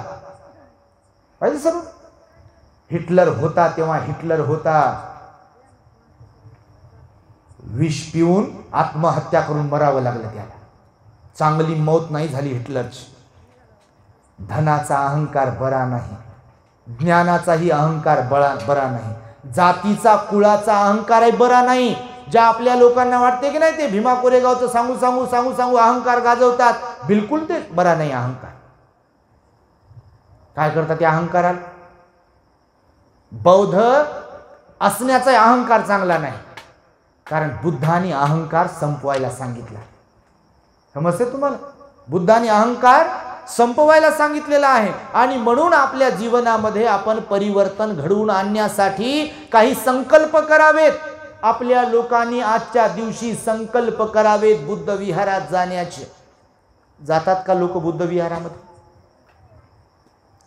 पाहिजे सर, हिटलर होता. तेव्हा हिटलर होता विष पिऊन आत्महत्या करून मरावं लागलं त्याला. चांगली मौत नाही झाली हिटलरची. धनाचा अहंकार बरा नाही, ज्ञानाचाही अहंकार बरा नाही, जातीचा कुळाचा अहंकारही बरा नाही. ज्या आपल्या लोकांना वाटते की नाही ते भीमा कोरेगावचं सांगू सांगू सांगू सांगू अहंकार गाजवतात, बिलकुल ते बरा नाही अहंकार. काय करतात त्या अहंकाराला? बौद्ध असण्याचा अहंकार चांगला नाही, कारण बुद्धाने अहंकार संपवायला सांगितला. समजते तुम्हाला? बुद्धाने अहंकार संपवायला सांगितलेला आहे. आणि म्हणून आपल्या जीवनामध्ये आपण परिवर्तन घडवून आणण्यासाठी काही संकल्प करावेत. आपल्या लोकांनी आजच्या दिवशी संकल्प करावेत बुद्ध विहारात जाण्याचे. जातात का लोक बुद्ध विहारामध्ये?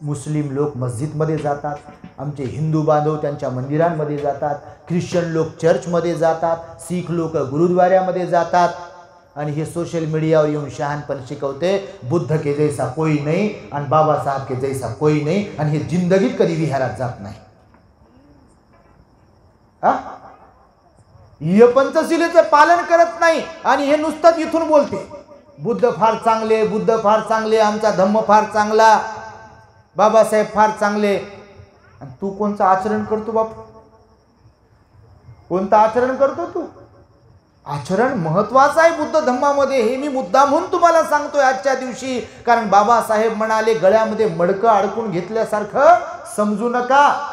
मुस्लिम लोक मस्जिदमध्ये जातात, आमचे हिंदू बांधव त्यांच्या मंदिरांमध्ये जातात, ख्रिश्चन लोक चर्चमध्ये जातात, शीख लोक गुरुद्वाऱ्यामध्ये जातात. आणि हे सोशल मीडियावर येऊन शहाणपण शिकवते बुद्ध के जैसा कोई नहीं आणि बाबासाहेब के जैसा कोई नहीं, आणि हे जिंदगीत कधी विहारात जात नाही. हे पंचशिलेचं पालन करत नाही आणि हे नुसतंच इथून बोलते बुद्ध फार चांगले, बुद्ध फार चांगले, आमचा धम्म फार चांगला, बाबासाहेब फार चांगले. आणि तू कोणतं आचरण करतो बापू? कोणतं आचरण करतो तू? आचरण महत्वाचं आहे बुद्ध धम्मामध्ये, हे मी मुद्दाम म्हणून तुम्हाला सांगतोय आजच्या दिवशी. कारण बाबासाहेब म्हणाले, गळ्यामध्ये मडकं अडकून घेतल्यासारखं समजू नका,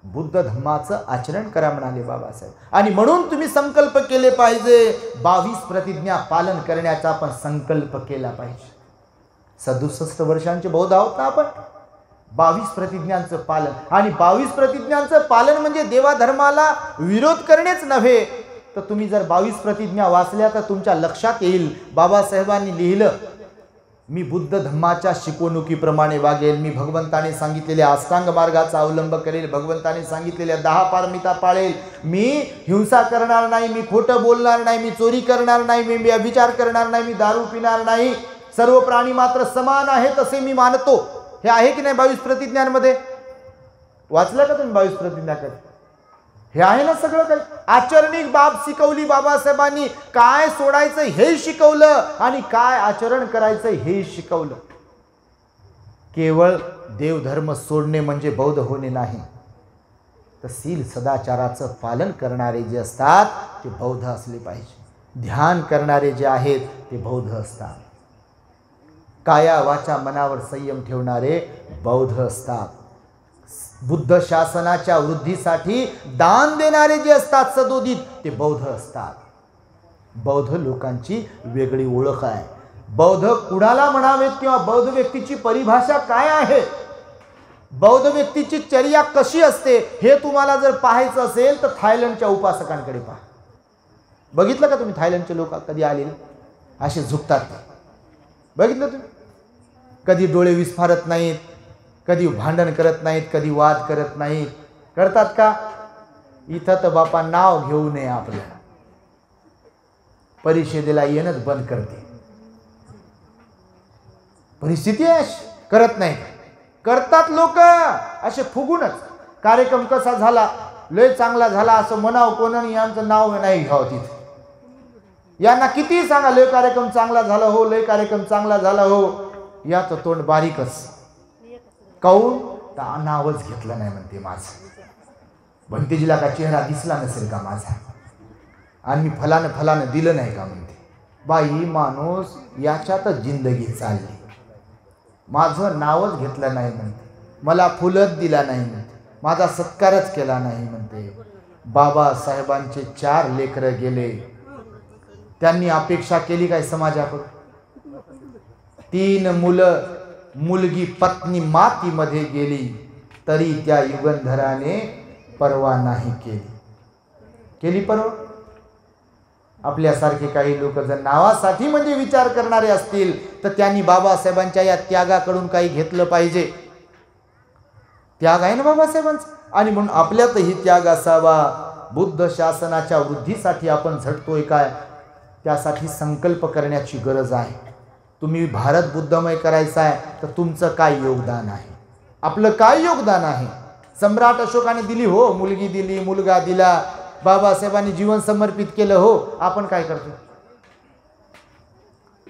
बुद्ध धम्माचं आचरण करा म्हणाले बाबासाहेब. आणि म्हणून तुम्ही संकल्प केले पाहिजे, 22 प्रतिज्ञा पालन करण्याचा आपण संकल्प केला पाहिजे. 67 वर्षांचे बौद्ध आहोत ना आपण. 22 प्रतिज्ञांचं पालन, आणि 22 प्रतिज्ञांचं पालन म्हणजे देवाधर्माला विरोध करणेच नव्हे. तर तुम्ही जर 22 प्रतिज्ञा वाचल्या तर तुमच्या लक्षात येईल बाबासाहेबांनी लिहिलं, मी बुद्ध धम्माच्या शिकवणुकीप्रमाणे वागेल, मी भगवंताने सांगितलेल्या अष्टांग मार्गाचा अवलंब करेल, भगवंताने सांगितलेल्या 10 पारमिता पाळेल, मी हिंसा करणार नाही, मी खोटं बोलणार नाही, मी चोरी करणार नाही, मी व्यभिचार करणार नाही, मी दारू पिणार नाही, सर्व प्राणी मात्र समान आहेत असे मी मानतो. हे आहे की नाही 22 प्रतिज्ञांमध्ये? वाचलं का तुम्ही 22 प्रतिज्ञा? हे आहे ना सगळं काही. आचरणिक बाब शिकवली बाबासाहेबांनी, काय सोडायचं हे शिकवलं आणि काय आचरण करायचं हे शिकवलं. केवळ देवधर्म सोडणे म्हणजे बौद्ध होणे नाही. तर शील सदाचाराचं पालन करणारे जे असतात ते बौद्ध असले पाहिजे. ध्यान करणारे जे आहेत ते बौद्ध असतात. काया वाचा मनावर संयम ठेवणारे बौद्ध असतात. बुद्ध शासनाच्या वृद्धीसाठी दान देणारे जे असतात सदोदित ते बौद्ध असतात. बौद्ध लोकांची वेगळी ओळख आहे. बौद्ध कुणाला म्हणावेत किंवा बौद्ध व्यक्तीची परिभाषा काय आहे, बौद्ध व्यक्तीची चर्या कशी असते हे तुम्हाला जर पाहायचं असेल तर थायलंडच्या उपासकांकडे पहा. बघितलं का तुम्ही थायलंडचे लोक कधी आलेले असे झुकतात? बघितलं तुम्ही? कधी डोळे विस्फारत नाहीत, कधी भांडण करत नाहीत, कधी वाद करत नाहीत. करतात का? इथं तर बापा नाव घेऊ नये आपल्याला, परिषदेला येणंच बंद करते. परिस्थिती आहे, करत नाही. करतात लोक असे फुगूनच. कार्यक्रम कसा झाला, लय चांगला झाला असं म्हणावं कोणाने, यांचं नाव नाही घ्यावं तिथे. यांना किती सांगा लय कार्यक्रम चांगला झाला हो, लय कार्यक्रम चांगला झाला हो, याचं तोंड बारीकच. काऊन? तर नावच घेतलं नाही म्हणते माझं. भंतेजीला का चेहरा दिसला नसेल का माझा, आणि मी फलानं दिलं नाही का म्हणते. बाई माणूस याच्यातच जिंदगी चालली. माझं नावच घेतलं नाही म्हणते, मला फुलच दिला नाही म्हणते, माझा सत्कारच केला नाही म्हणते. बाबासाहेबांचे 4 लेकरं गेले, त्यांनी अपेक्षा केली काय समाजाकडून? 3 मुलं, मुलगी पत्नी मातीमध्ये गेली तरी त्या युगंधराने पर्वा नाही केली पर्वा? आपल्यासारखे काही लोक जर नावासाठी म्हणजे विचार करणारे असतील तर त्यांनी बाबासाहेबांच्या या त्यागाकडून काही घेतलं पाहिजे. त्याग आहे ना बाबासाहेबांचा, आणि म्हणून आपल्यातही त्याग असावा. बुद्ध शासनाच्या वृद्धीसाठी आपण झटतोय काय, त्यासाठी संकल्प करण्याची गरज आहे. तुम्ही भारत बुद्धमय करायचा आहे तर तुमचं काय योगदान आहे, आपलं काय योगदान आहे? सम्राट अशोकाने दिली हो, मुलगी दिली, मुलगा दिला, बाबासाहेबांनी जीवन समर्पित केलं हो, आपण काय करतोय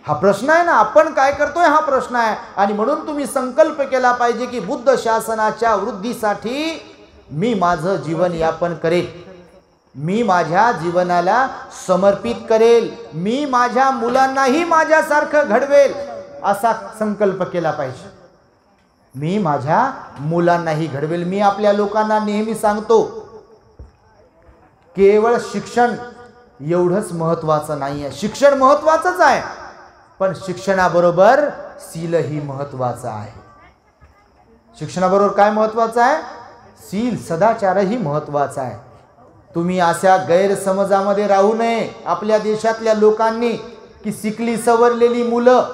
हा प्रश्न आहे ना. आपण काय करतोय हा प्रश्न आहे. आणि म्हणून तुम्ही संकल्प केला पाहिजे की बुद्ध शासनाच्या वृद्धीसाठी मी माझं जीवन यापन करेल, मी माझ्या जीवनाला समर्पित करेल, मी माझ्या मुलांनाही माझ्यासारखं घडवेल असा संकल्प केला पाहिजे. मी माझ्या मुलांनाही घडवेल. मी आपल्या लोकांना नेहमी सांगतो, केवळ शिक्षण एवढंच महत्त्वाचं नाही आहे. शिक्षण महत्त्वाचंच आहे, पण शिक्षणाबरोबर शीलही महत्त्वाचं आहे. शिक्षणाबरोबर काय महत्त्वाचं आहे? शील, सदाचारही महत्त्वाचा आहे. तुम्ही अशा गैरसमजामध्ये राहू नये आपल्या देशातल्या लोकांनी की शिकली सवरलेली मुलं,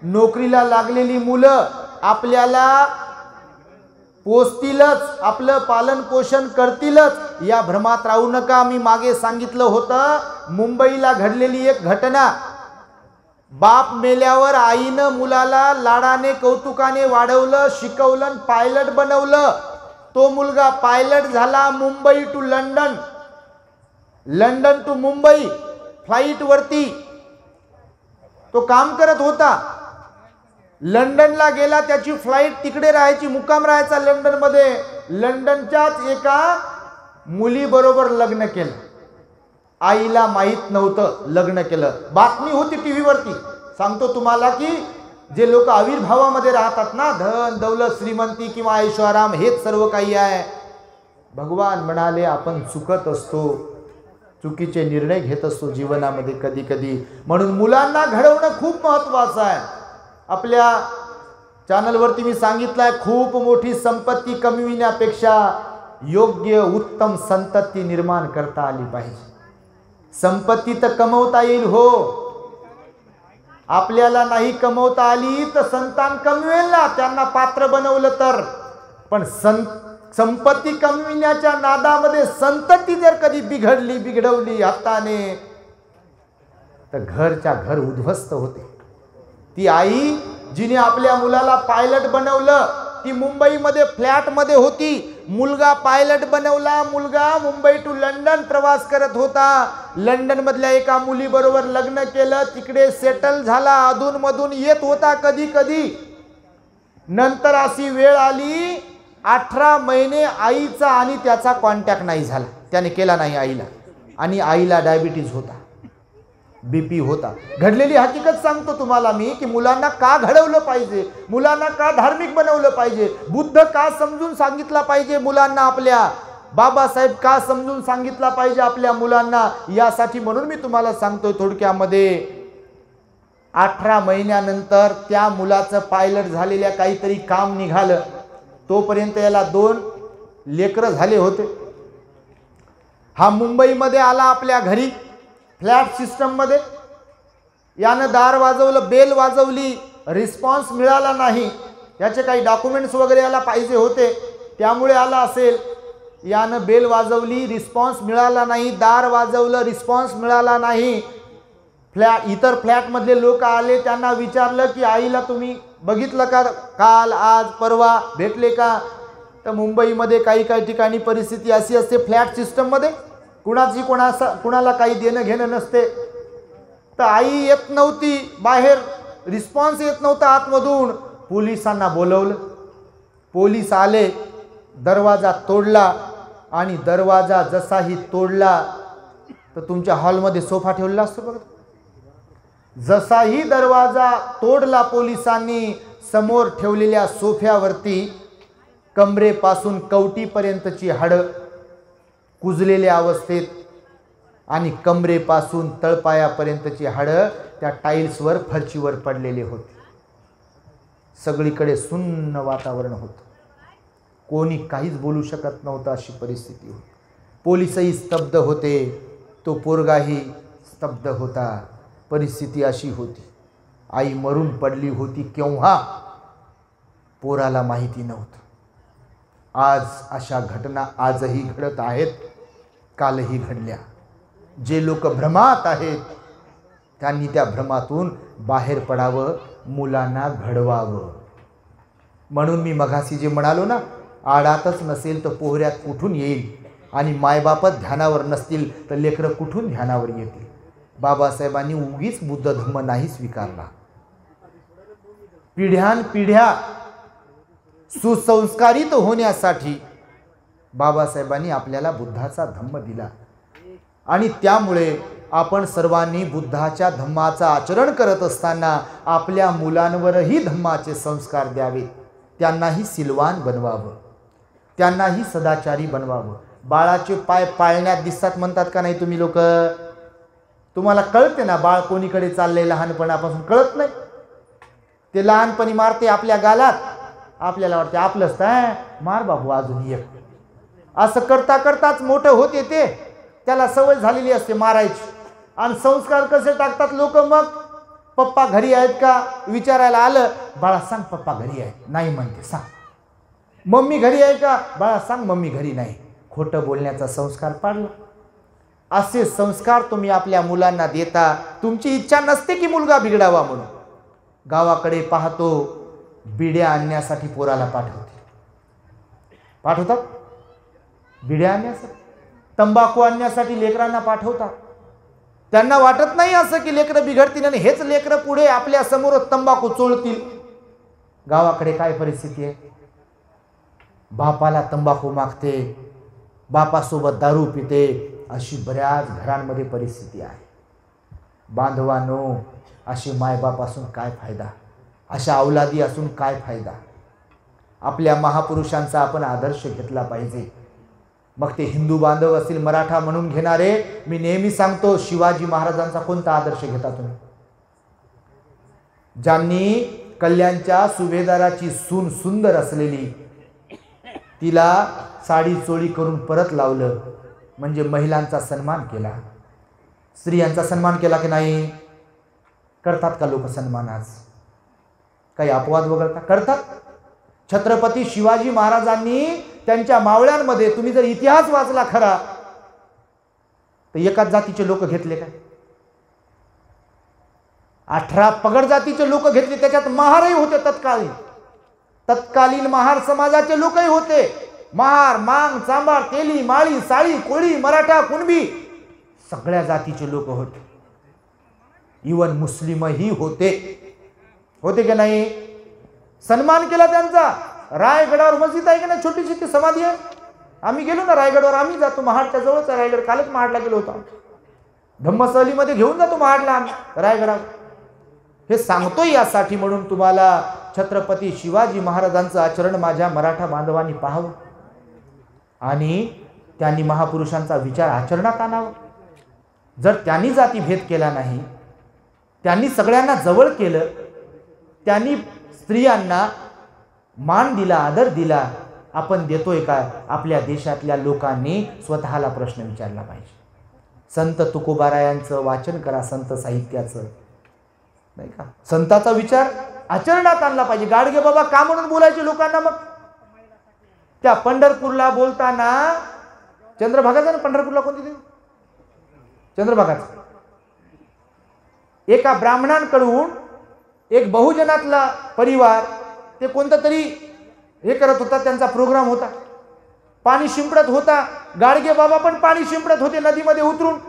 नोकरीला लागलेली मुलं आपल्याला पोचतीलच, आपलं पालन पोषण करतीलच, या भ्रमात राहू नका. मी मागे सांगितलं होतं, मुंबईला घडलेली एक घटना. बाप मेल्यावर आईनं मुलाला लाडाने कौतुकाने वाढवलं, शिकवलं, पायलट बनवलं. तो मुलगा पायलट झाला. Mumbai to London, London to Mumbai flight वरती तो काम करत होता. लंडनला गेला, त्याची फ्लाईट तिकडे राहायची, मुक्काम राहायचा लंडनमध्ये. लंडनच्याच एका मुलीबरोबर लग्न केलं. आईला माहीत नव्हतं, लग्न केलं. बातमी होती टीव्हीवरती. सांगतो तुम्हाला की जे लोक आविर्भावामध्ये राहतात ना, धन दौलत श्रीमंती किंवा ऐशोआराम हेच सर्व काही आहे. भगवान म्हणाले आपण चुकत असतो, चुकीचे निर्णय घेत असतो जीवनामध्ये कधी कधी. म्हणून मुलांना घडवणं खूप महत्त्वाचं आहे. आपल्या चॅनलवरती मी सांगितलं आहे, खूप मोठी संपत्ती कमविण्यापेक्षा योग्य उत्तम संतती निर्माण करता आली पाहिजे. संपत्ती तर कमवता येईल हो, आपल्याला नाही कमवता आली तर संतान कमवेल ना, त्यांना पात्र बनवलं तर. पण संपत्ती कमविण्याच्या नादामध्ये संतती जर कधी बिघडवली हाताने तर घरच्या घर उद्ध्वस्त होते. ती आई जिने आपल्या मुलाला पायलट बनवलं, ती मुंबईमध्ये फ्लॅटमध्ये होती. मुलगा पायलट बनवला, मुलगा मुंबई टू लंडन प्रवास करत होता. लंडन मधल्या एका मुलीबरोबर लग्न केलं, तिकडे सेटल झाला. अधून मधून येत होता कधी कधी. नंतर अशी वेळ आली 18 महिने आईचा आणि त्याचा कॉन्टॅक्ट नाही झाला, त्याने केला नाही आईला, आणि आईला डायबिटीज होता, BP होता. घडलेली हकीकत सांगतो तुम्हाला मी की मुलांना का घडवलं पाहिजे, मुलांना का धार्मिक बनवलं पाहिजे, बुद्ध का समजून सांगितला पाहिजे मुलांना आपल्या, बाबासाहेब का समजून सांगितला पाहिजे आपल्या मुलांना, यासाठी म्हणून मी तुम्हाला सांगतोय थोडक्यामध्ये. 18 महिन्यानंतर त्या मुलाचं पायलट झालेल्या काहीतरी काम निघालं, तोपर्यंत याला 2 लेकरं झाले होते. हा मुंबईमध्ये आला आपल्या घरी फ्लॅट सिस्टममध्ये, यानं दार वाजवलं, बेल वाजवली, रिस्पॉन्स मिळाला नाही. याचे काही डॉक्युमेंट्स वगैरे याला पाहिजे होते, त्यामुळे आला असेल. यानं बेल वाजवली, रिस्पॉन्स मिळाला नाही, दार वाजवलं, रिस्पॉन्स मिळाला नाही. इतर फ्लॅटमधले लोक आले, त्यांना विचारलं की आईला तुम्ही बघितलं का, काल आज परवा भेटले का. तर मुंबईमध्ये काही काही ठिकाणी परिस्थिती अशी असते फ्लॅट सिस्टममध्ये, कुणाची कुणाला काही देणं घेणं नसते. तर आई येत नव्हती बाहेर, रिस्पॉन्स येत नव्हता आतमधून. पोलिसांना बोलवलं, पोलीस आले, दरवाजा तोडला, आणि दरवाजा जसाही तोडला तर तुमच्या हॉलमध्ये सोफा ठेवलेला असतो बघा, जसाही दरवाजा तोडला पोलिसांनी, समोर ठेवलेल्या सोफ्यावरती कमरेपासून कवटीपर्यंतची हाडं कुजलेल्या अवस्थेत, आणि कमरेपासून तळपायापर्यंतची हाडं त्या टाईल्सवर फरशीवर पडलेले होते. सगळीकडे सुन्न वातावरण होतं, कोणी काहीच बोलू शकत नव्हतं, अशी परिस्थिती होती. पोलीसही स्तब्ध होते, तो पोरगाही स्तब्ध होता. परिस्थिती अशी होती. आई मरून पडली होती केव्हा, पोराला माहिती नव्हतं. आज अशा घटना आजही घडत आहेत, कालही घडल्या. जे लोक भ्रमात आहेत त्यांनी त्या भ्रमातून बाहेर पडावं, मुलांना घडवावं. म्हणून मी मघाशी जे म्हणालो ना, आडातच नसेल तर पोहऱ्यात कुठून येईल, आणि मायबापच ध्यानावर नसतील तर लेकरं कुठून ध्यानावर येतील. बाबासाहेबांनी उगीच बुद्ध धम्म नाही स्वीकारला. पिढ्यानपिढ्या सुसंस्कारित होण्यासाठी बाबासाहेबांनी आपल्याला बुद्धाचा धम्म दिला, आणि त्यामुळे आपण सर्वांनी बुद्धाच्या धम्माचं आचरण करत असताना आपल्या मुलांवरही धम्माचे संस्कार द्यावेत. त्यांनाही सिलवान बनवावं, त्यांनाही सदाचारी बनवावं. बाळाचे पाय पाळण्यात दिसतात म्हणतात का नाही तुम्ही लोक? तुम्हाला कळते ना बाळ कोणीकडे चाललंय, लहानपणापासून कळत नाही. ते लहानपणी मारते आपल्या गालात, आपल्याला वाटते आपलंच तर मार बाबू अजून एक. असं करता करताच मोठं होते ते, त्याला सवय झालेली असते मारायची. आणि संस्कार कसे टाकतात लोक मग, पप्पा घरी आहेत का विचारायला आलं, बाळा सांग पप्पा घरी आहेत, नाही म्हणते सांग. मम्मी घरी आहे का, बाळा सांग मम्मी घरी नाही. खोटं बोलण्याचा संस्कार पाडला. असे संस्कार तुम्ही आपल्या मुलांना देता. तुमची इच्छा नसते की मुलगा बिघडावा म्हणून. गावाकडे पाहतो बिड्या आणण्यासाठी पोराला पाठवतात, बिड्या आणण्यासाठी, तंबाखू आणण्यासाठी लेकरांना पाठवतात. त्यांना वाटत नाही असं की लेकरं बिघडतील आणि हेच लेकरं पुढे आपल्या समोर तंबाखू चोळतील. गावाकडे काय परिस्थिती आहे, बापाला तंबाखू मागते, बापासोबत दारू पिते, अशी बऱ्याच घरांमध्ये परिस्थिती आहे. बांधवांनो, असे मायबाप असून काय फायदा, अशा अवलादी असून काय फायदा. आपल्या महापुरुषांचा आपण आदर्श घेतला पाहिजे. मग ते हिंदू बांधव असतील, मराठा म्हणून घेणारे. मी नेहमी सांगतो, शिवाजी महाराजांचा कोणता आदर्श घेता तुम्ही? ज्यांनी कल्याणच्या सुभेदाराची सून सुंदर असलेली, तिला साडी चोळी करून परत लावलं, म्हणजे महिलांचा सन्मान केला. स्त्रियांचा सन्मान केला की नाही? करतात का लोक सन्मान आज? काही अपवाद वगळता करतात. छत्रपती शिवाजी महाराजांनी त्यांच्या मावळ्यांमध्ये, तुम्ही जर इतिहास वाचला खरा, तर एकाच जातीचे लोक घेतले काय? 18 पगड जातीचे लोक घेतले. त्याच्यात महारही होते. तत्कालीन महार समाजाचे लोकही होते. महार, मांग, चांबार, तेली, माळी, साळी, कोळी, मराठा, कुणबी, सगळ्या जातीचे लोक होते. इवन मुस्लिमही होते की नाही? सन्मान केला त्यांचा. रायगडावर मस्जिद आहे का नाही, छोटीशी ती समाधी आहे. आम्ही गेलो ना रायगडावर, आम्ही जातो, महाडच्या जवळच आहे रायगड. कालच महाडला गेलो होतो. धम्मसहलीमध्ये घेऊन जातो महाडला आम्ही रायगडावर. हे सांगतोय यासाठी म्हणून तुम्हाला छत्रपती शिवाजी महाराजांचं आचरण माझ्या मराठा बांधवांनी पाहावं आणि त्यांनी महापुरुषांचा विचार आचरणात आणावा. जर त्यांनी जातीभेद केला नाही, त्यांनी सगळ्यांना जवळ केलं, त्यांनी स्त्रियांना मान दिला, आदर दिला, आपण देतोय का? आपल्या देशातल्या लोकांनी स्वतःला प्रश्न विचारला पाहिजे. संत तुकोबारायांचं वाचन करा, संत साहित्याचं, नाही का? संताचा विचार आचरणात आणला पाहिजे. गाडगे बाबा का म्हणून बोलायचे लोकांना? मग त्या पंढरपूरला बोलताना चंद्रभागाचा ना, पंढरपूरला कोणती देव? चंद्रभागाचा. एका ब्राह्मणांकडून एक बहुजनातला परिवार ते कोणतं तरी हे करत होता, त्यांचा प्रोग्राम होता, पाणी शिंपडत होता. गाडगे बाबा पण पाणी शिंपडत होते नदीमध्ये उतरून.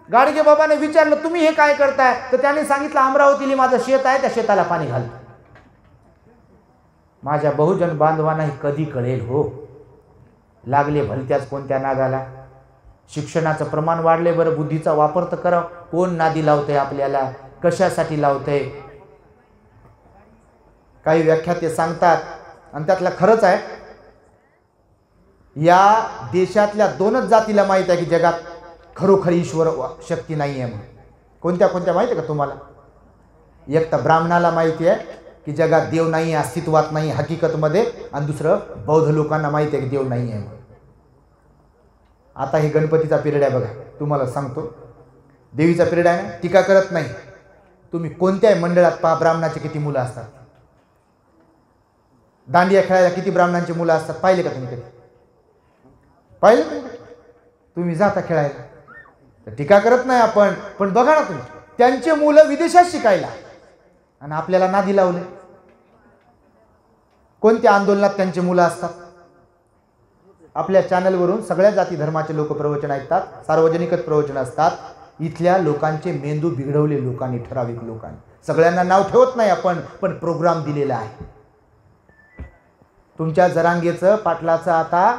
गाडगे बाबाने विचारलं, तुम्ही हे काय करताय? तर त्याने सांगितलं, अमरावतीला माझं शेत आहे, त्या शेताला पाणी घालतो. माझ्या बहुजन बांधवांना हे कधी कळेल हो? लागले भलत्याच कोणत्या नादाला? शिक्षणाचं प्रमाण वाढले, बरं बुद्धीचा वापर तर करा. कोण नादी लावतंय आपल्याला? कशासाठी लावतंय? काही व्याख्या ते सांगतात आणि त्यातला खरंच आहे. या देशातल्या 2च जातीला माहित आहे की जगात खरोखरी ईश्वर शक्ती नाही आहे म्हणून. कोणत्या कोणत्या माहिती आहे का तुम्हाला? एक तर ब्राह्मणाला माहिती आहे की जगात देव नाही आहे, अस्तित्वात नाही हकीकतमध्ये, आणि दुसरं बौद्ध लोकांना माहिती आहे की देव नाही आहे म्हणून. आता हे गणपतीचा पिरियड आहे बघा, तुम्हाला सांगतो, देवीचा पिरियड आहे ना, टीका करत नाही. तुम्ही कोणत्याही मंडळात पहा, ब्राह्मणाचे किती मुलं असतात. दांडिया खेळायला किती ब्राह्मणांची मुलं असतात, पाहिले का तुम्ही? कधी पाहिले तुम्ही? तुम्ही जाता खेळायला, तर टीका करत नाही आपण, पण बघा ना तुम्ही, त्यांचे मुलं विदेशात शिकायला आणि आपल्याला नादी लावले. कोणत्या आंदोलनात त्यांचे मुलं असतात? आपल्या चॅनलवरून सगळ्या जाती धर्माचे लोक प्रवचन ऐकतात, सार्वजनिकच प्रवचन असतात. इथल्या लोकांचे मेंदू बिघडवले लोकांनी, ठराविक लोकांनी. सगळ्यांना नाव ठेवत नाही आपण, पण प्रोग्राम दिलेला आहे. तुमच्या जरांगेचं, पाटलाचं आता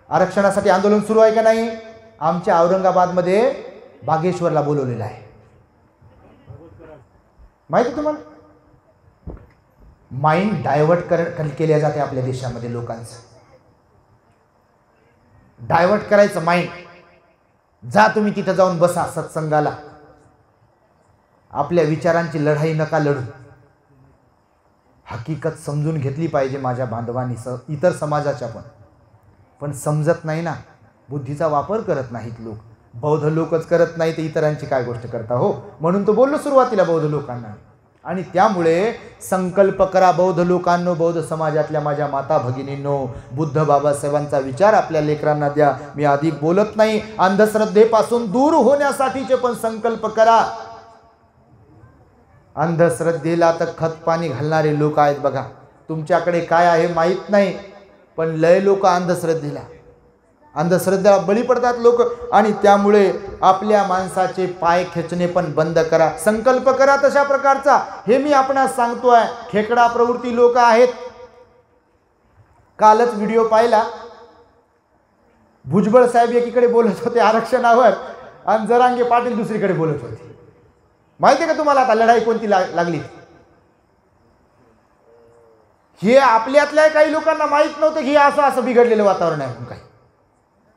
आरक्षणासाठी आंदोलन सुरू आहे का नाही? आमच्या औरंगाबादमध्ये बागेश्वरला बोलवलेलं आहे, माहिती तुम्हाला? माइंड डायव्हर्ट केल्या जाते आपल्या देशामध्ये. लोकांचं डायव्हर्ट करायचं माइंड. जा तुम्ही तिथं जाऊन बसा सत्संगाला. आपल्या विचारांची लढाई नका लढू. हकीकत समजून घेतली पाहिजे माझ्या बांधवांनी, इतर समाजाच्या पण समजत नाही ना. बुद्धीचा वापर करत नाहीत लोक. बौद्ध लोकच करत नाही तर इतरांची काय गोष्ट करता हो? म्हणून तो बोललो सुरुवातीला बौद्ध लोकांना. आणि त्यामुळे संकल्प करा बौद्ध लोकांनो, बौद्ध समाजातल्या माझ्या माता भगिनींनो, बुद्ध बाबासाहेबांचा विचार आपल्या लेकरांना द्या. मी अधिक बोलत नाही. अंधश्रद्धेपासून दूर होण्यासाठीचे पण संकल्प करा. अंधश्रद्धेला तर खत पाणी घालणारे लोक आहेत बघा. तुमच्याकडे काय आहे माहीत नाही, पण लय लोक अंधश्रद्धेला बळी पडतात लोक. आणि त्यामुळे आपल्या माणसाचे पाय खेचणे पण बंद करा. संकल्प करा तशा प्रकारचा. हे मी आपणास सांगतोय. खेकडा प्रवृत्ती लोक आहेत. कालच व्हिडिओ पाहिला, भुजबळ साहेब एकीकडे बोलत होते आरक्षणावर आणि जरांगे पाटील दुसरीकडे बोलत होते. माहिती आहे का तुम्हाला आता लढाई कोणती लागली? हे आपल्यातल्या काही लोकांना माहित नव्हतं की असं बिघडलेलं वातावरण आहे. काही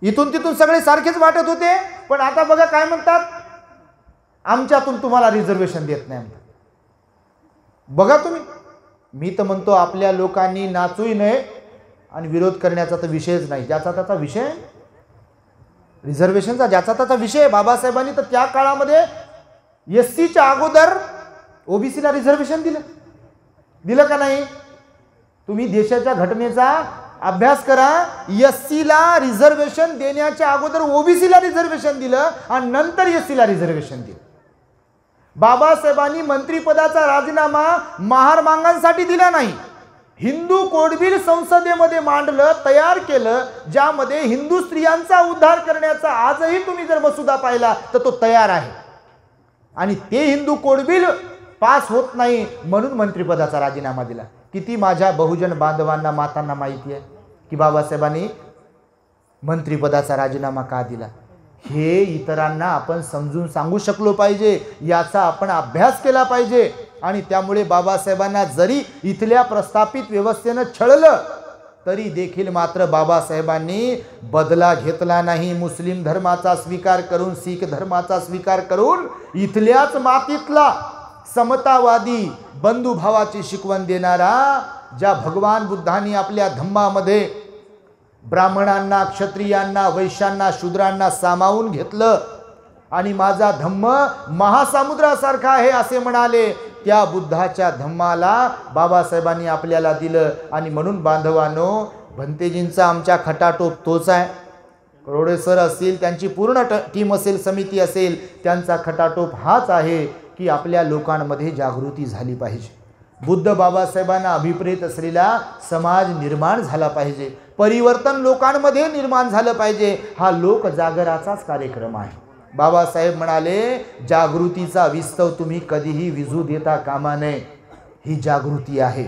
इथून तिथून सगळे सारखेच वाटत होते, पण आता बघा काय म्हणतात, आमच्यातून तुम्हाला रिझर्वेशन देत नाही म्हणतात. बघा तुम्ही, मी तर म्हणतो आपल्या लोकांनी नाचूही नये आणि विरोध करण्याचा तर विषयच नाही. ज्याचा त्याचा विषय रिझर्वेशनचा, ज्याचा त्याचा विषय. बाबासाहेबांनी तर त्या काळामध्ये एससीच्या अगोदर ओबीसीला रिझर्वेशन दिलं का नाही? तुम्ही देशाच्या घटनेचा अभ्यास करा. एससीला रिझर्वेशन देण्याच्या अगोदर ओबीसीला रिझर्वेशन दिलं आणि नंतर एससीला रिझर्वेशन दिलं. बाबासाहेबांनी मंत्रिपदाचा राजीनामा महारमांगांसाठी दिला नाही. हिंदू कोड बिल संसदेमध्ये मांडलं, तयार केलं, ज्यामध्ये हिंदू स्त्रियांचा उद्धार करण्याचा आजही तुम्ही जर मसुदा पाहिला तर तो तयार आहे. आणि ते हिंदू कोड बिल पास होत नाही म्हणून मंत्रिपदाचा राजीनामा दिला. किती माझ्या बहुजन बांधवांना मातांना माहिती आहे की बाबासाहेबांनी मंत्रिपदाचा राजीनामा का दिला? हे इतरांना आपण समजून सांगू शकलो पाहिजे, याचा आपण अभ्यास केला पाहिजे. आणि त्यामुळे बाबासाहेबांना जरी इथल्या प्रस्थापित व्यवस्थेनं छळलं तरी देखील मात्र बाबासाहेबांनी बदला घेतला नाही. मुस्लिम धर्माचा स्वीकार करून, शीख धर्माचा स्वीकार करून इथल्याच मातीतला समतावादी बंधुभावाची शिकवण देणारा, ज्या भगवान बुद्धांनी आपल्या धम्मामध्ये ब्राह्मणांना, क्षत्रियांना, वैश्यांना, शूद्रांना सामावून घेतलं आणि माझा धम्म महासमुद्रासारखा आहे असे म्हणाले, त्या बुद्धाच्या धम्माला बाबासाहेबांनी आपल्याला दिलं. आणि म्हणून बांधवांनो, भंतेजींचा आमच्या खटाटोप तोच आहे. करोडे सर असतील, त्यांची पूर्ण टीम असेल, समिती असेल, त्यांचा खटाटोप हाच आहे की आपल्या लोकांमध्ये जागृती झाली पाहिजे. बुद्ध बाबासाहेबांना अभिप्रेत असलेला समाज निर्माण झाला पाहिजे, परिवर्तन लोकांमध्ये निर्माण झालं पाहिजे. हा लोक जागराचाच कार्यक्रम आहे. बाबासाहेब म्हणाले, जागृतीचा विस्तव तुम्ही कधीही विझू देता कामा नये. ही जागृती आहे.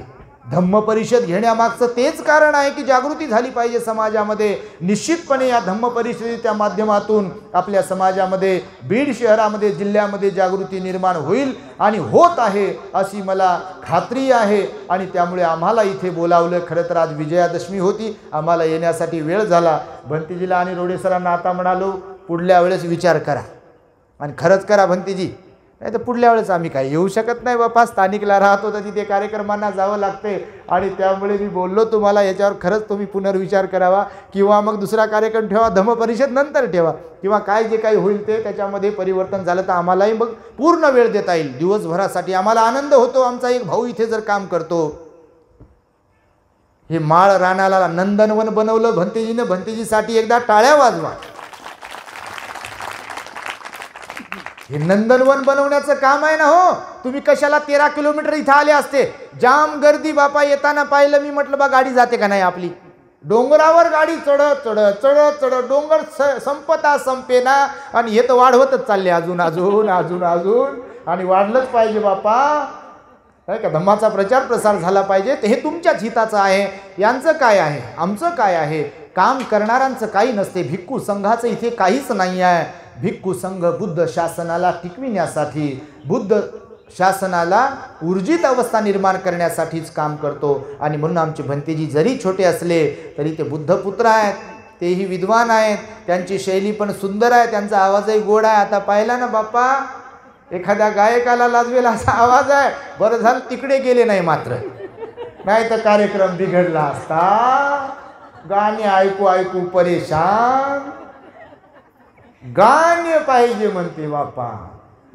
धम्म परिषद घेण्यामागचं तेच कारण आहे की जागृती झाली पाहिजे समाजामध्ये. निश्चितपणे या धम्म परिषदेच्या माध्यमातून आपल्या समाजामध्ये, बीड शहरामध्ये, जिल्ह्यामध्ये जागृती निर्माण होईल आणि होत आहे अशी मला खात्री आहे. आणि त्यामुळे आम्हाला इथे बोलावलं. खरं तर आज विजयादशमी होती, आम्हाला येण्यासाठी वेळ झाला. भंतेजीला आणि रोडे सरांना आता म्हणालो, पुढल्या वेळेस विचार करा आणि खरंच करा भंतेजी, नाही तर पुढल्या वेळेस आम्ही काय येऊ शकत नाही बापा. स्थानिकला राहतो तर तिथे कार्यक्रमांना जावं लागते. आणि त्यामुळे मी बोललो तुम्हाला, याच्यावर खरंच तुम्ही पुनर्विचार करावा किंवा मग दुसरा कार्यक्रम ठेवा, धम्मपरिषद नंतर ठेवा किंवा काय जे काही होईल ते त्याच्यामध्ये परिवर्तन झालं तर आम्हालाही मग पूर्ण वेळ देता येईल. दिवसभरासाठी आम्हाला आनंद होतो. आमचा एक भाऊ इथे जर काम करतो. हे माळ रानाला नंदनवन बनवलं भंतेजीनं. भंतेजीसाठी एकदा टाळ्या वाजवा. हे नंदनवन बनवण्याचं काम आहे ना हो. तुम्ही कशाला 13 किलोमीटर इथं आले असते? जाम गर्दी बापा. येताना पाहिलं मी, म्हटलं बा गाडी जाते का नाही आपली. डोंगरावर गाडी चढत चढत चढत चढत डोंगर संपता संपेना आणि हे तर वाढवतच चालले अजून अजून अजून अजून. आणि वाढलंच पाहिजे बापा, काय का. धम्माचा प्रचार प्रसार झाला पाहिजे. हे तुमच्याच हिताचं आहे. यांचं काय आहे, आमचं काय आहे? काम करणाऱ्यांचं काही नसते. भिक्खू संघाचं इथे काहीच नाही आहे. भिक्खू संघ बुद्ध शासनाला टिकविण्यासाठी, बुद्ध शासनाला ऊर्जित अवस्था निर्माण करण्यासाठीच काम करतो. आणि म्हणून आमचे भंतेजी जरी छोटे असले तरी ते बुद्धपुत्र आहेत. तेही विद्वान आहेत. त्यांची शैली पण सुंदर आहे. त्यांचा आवाजही गोड आहे. आता पाहिला ना बाप्पा, एखाद्या गायकाला लाजवेला असा आवाज आहे. बरं झालं तिकडे गेले नाही मात्र, नाही तर कार्यक्रम बिघडला असता. गाणे ऐकू ऐकू परेशान. गाणे पाहिजे म्हणते बापा.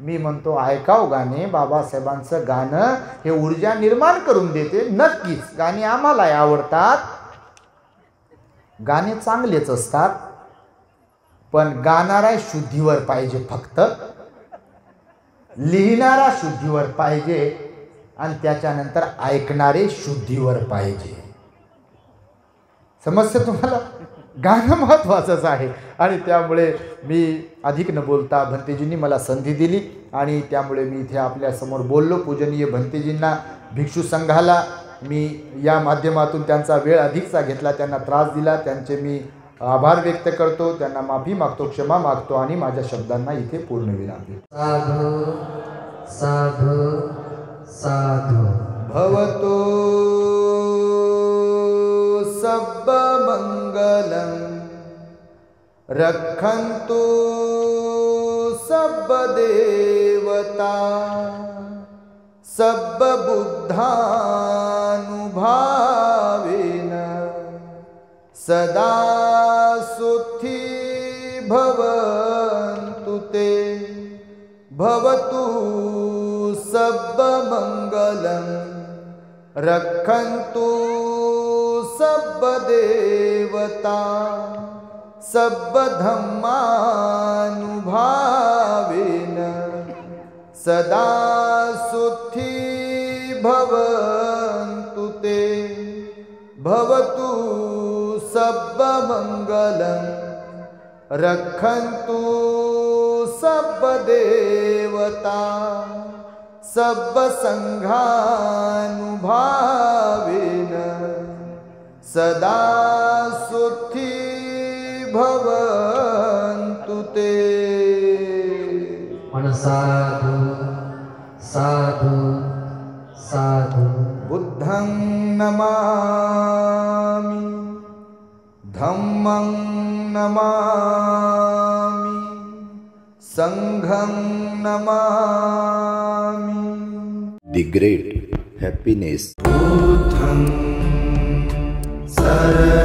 मी म्हणतो ऐकाव गाणे. बाबासाहेबांचं गाणं हे ऊर्जा निर्माण करून देते. नक्कीच गाणे आम्हाला आवडतात. गाणे चांगलेच असतात, पण गाणारा शुद्धीवर पाहिजे. फक्त लिहिणारा शुद्धीवर पाहिजे आणि त्याच्यानंतर ऐकणारे शुद्धीवर पाहिजे. समजतं तुम्हाला? गाणं महत्त्वाचंच आहे. आणि त्यामुळे मी अधिक न बोलता भंतेजींनी मला संधी दिली आणि त्यामुळे मी इथे आपल्यासमोर बोललो. पूजनीय भंतेजींना, भिक्षू संघाला मी या माध्यमातून त्यांचा वेळ अधिकचा घेतला, त्यांना त्रास दिला, त्यांचे मी आभार व्यक्त करतो, त्यांना माफी मागतो, क्षमा मागतो आणि माझ्या शब्दांना इथे पूर्णविराम देतो. साधु साधु साधु भवतो सब मंगलम रक्षन्तु सब देवता सब बुद्धानुभावेन सदा सुखी भवन्तु ते. भवतु सब मंगलम रक्षन्तु सब देवता सब धम्मानुभावेन सदा सुखी भवन्तु ते. भवतु सब मंगलम रक्षन्तु सब देवता सब संघानुभावेन सदा सुखी भवन्तु ते। मन साधु साधु साधु। बुद्धं नमामि, धम्मं नमामि, संघं नमामि। The great happiness. बुद्धं शरणं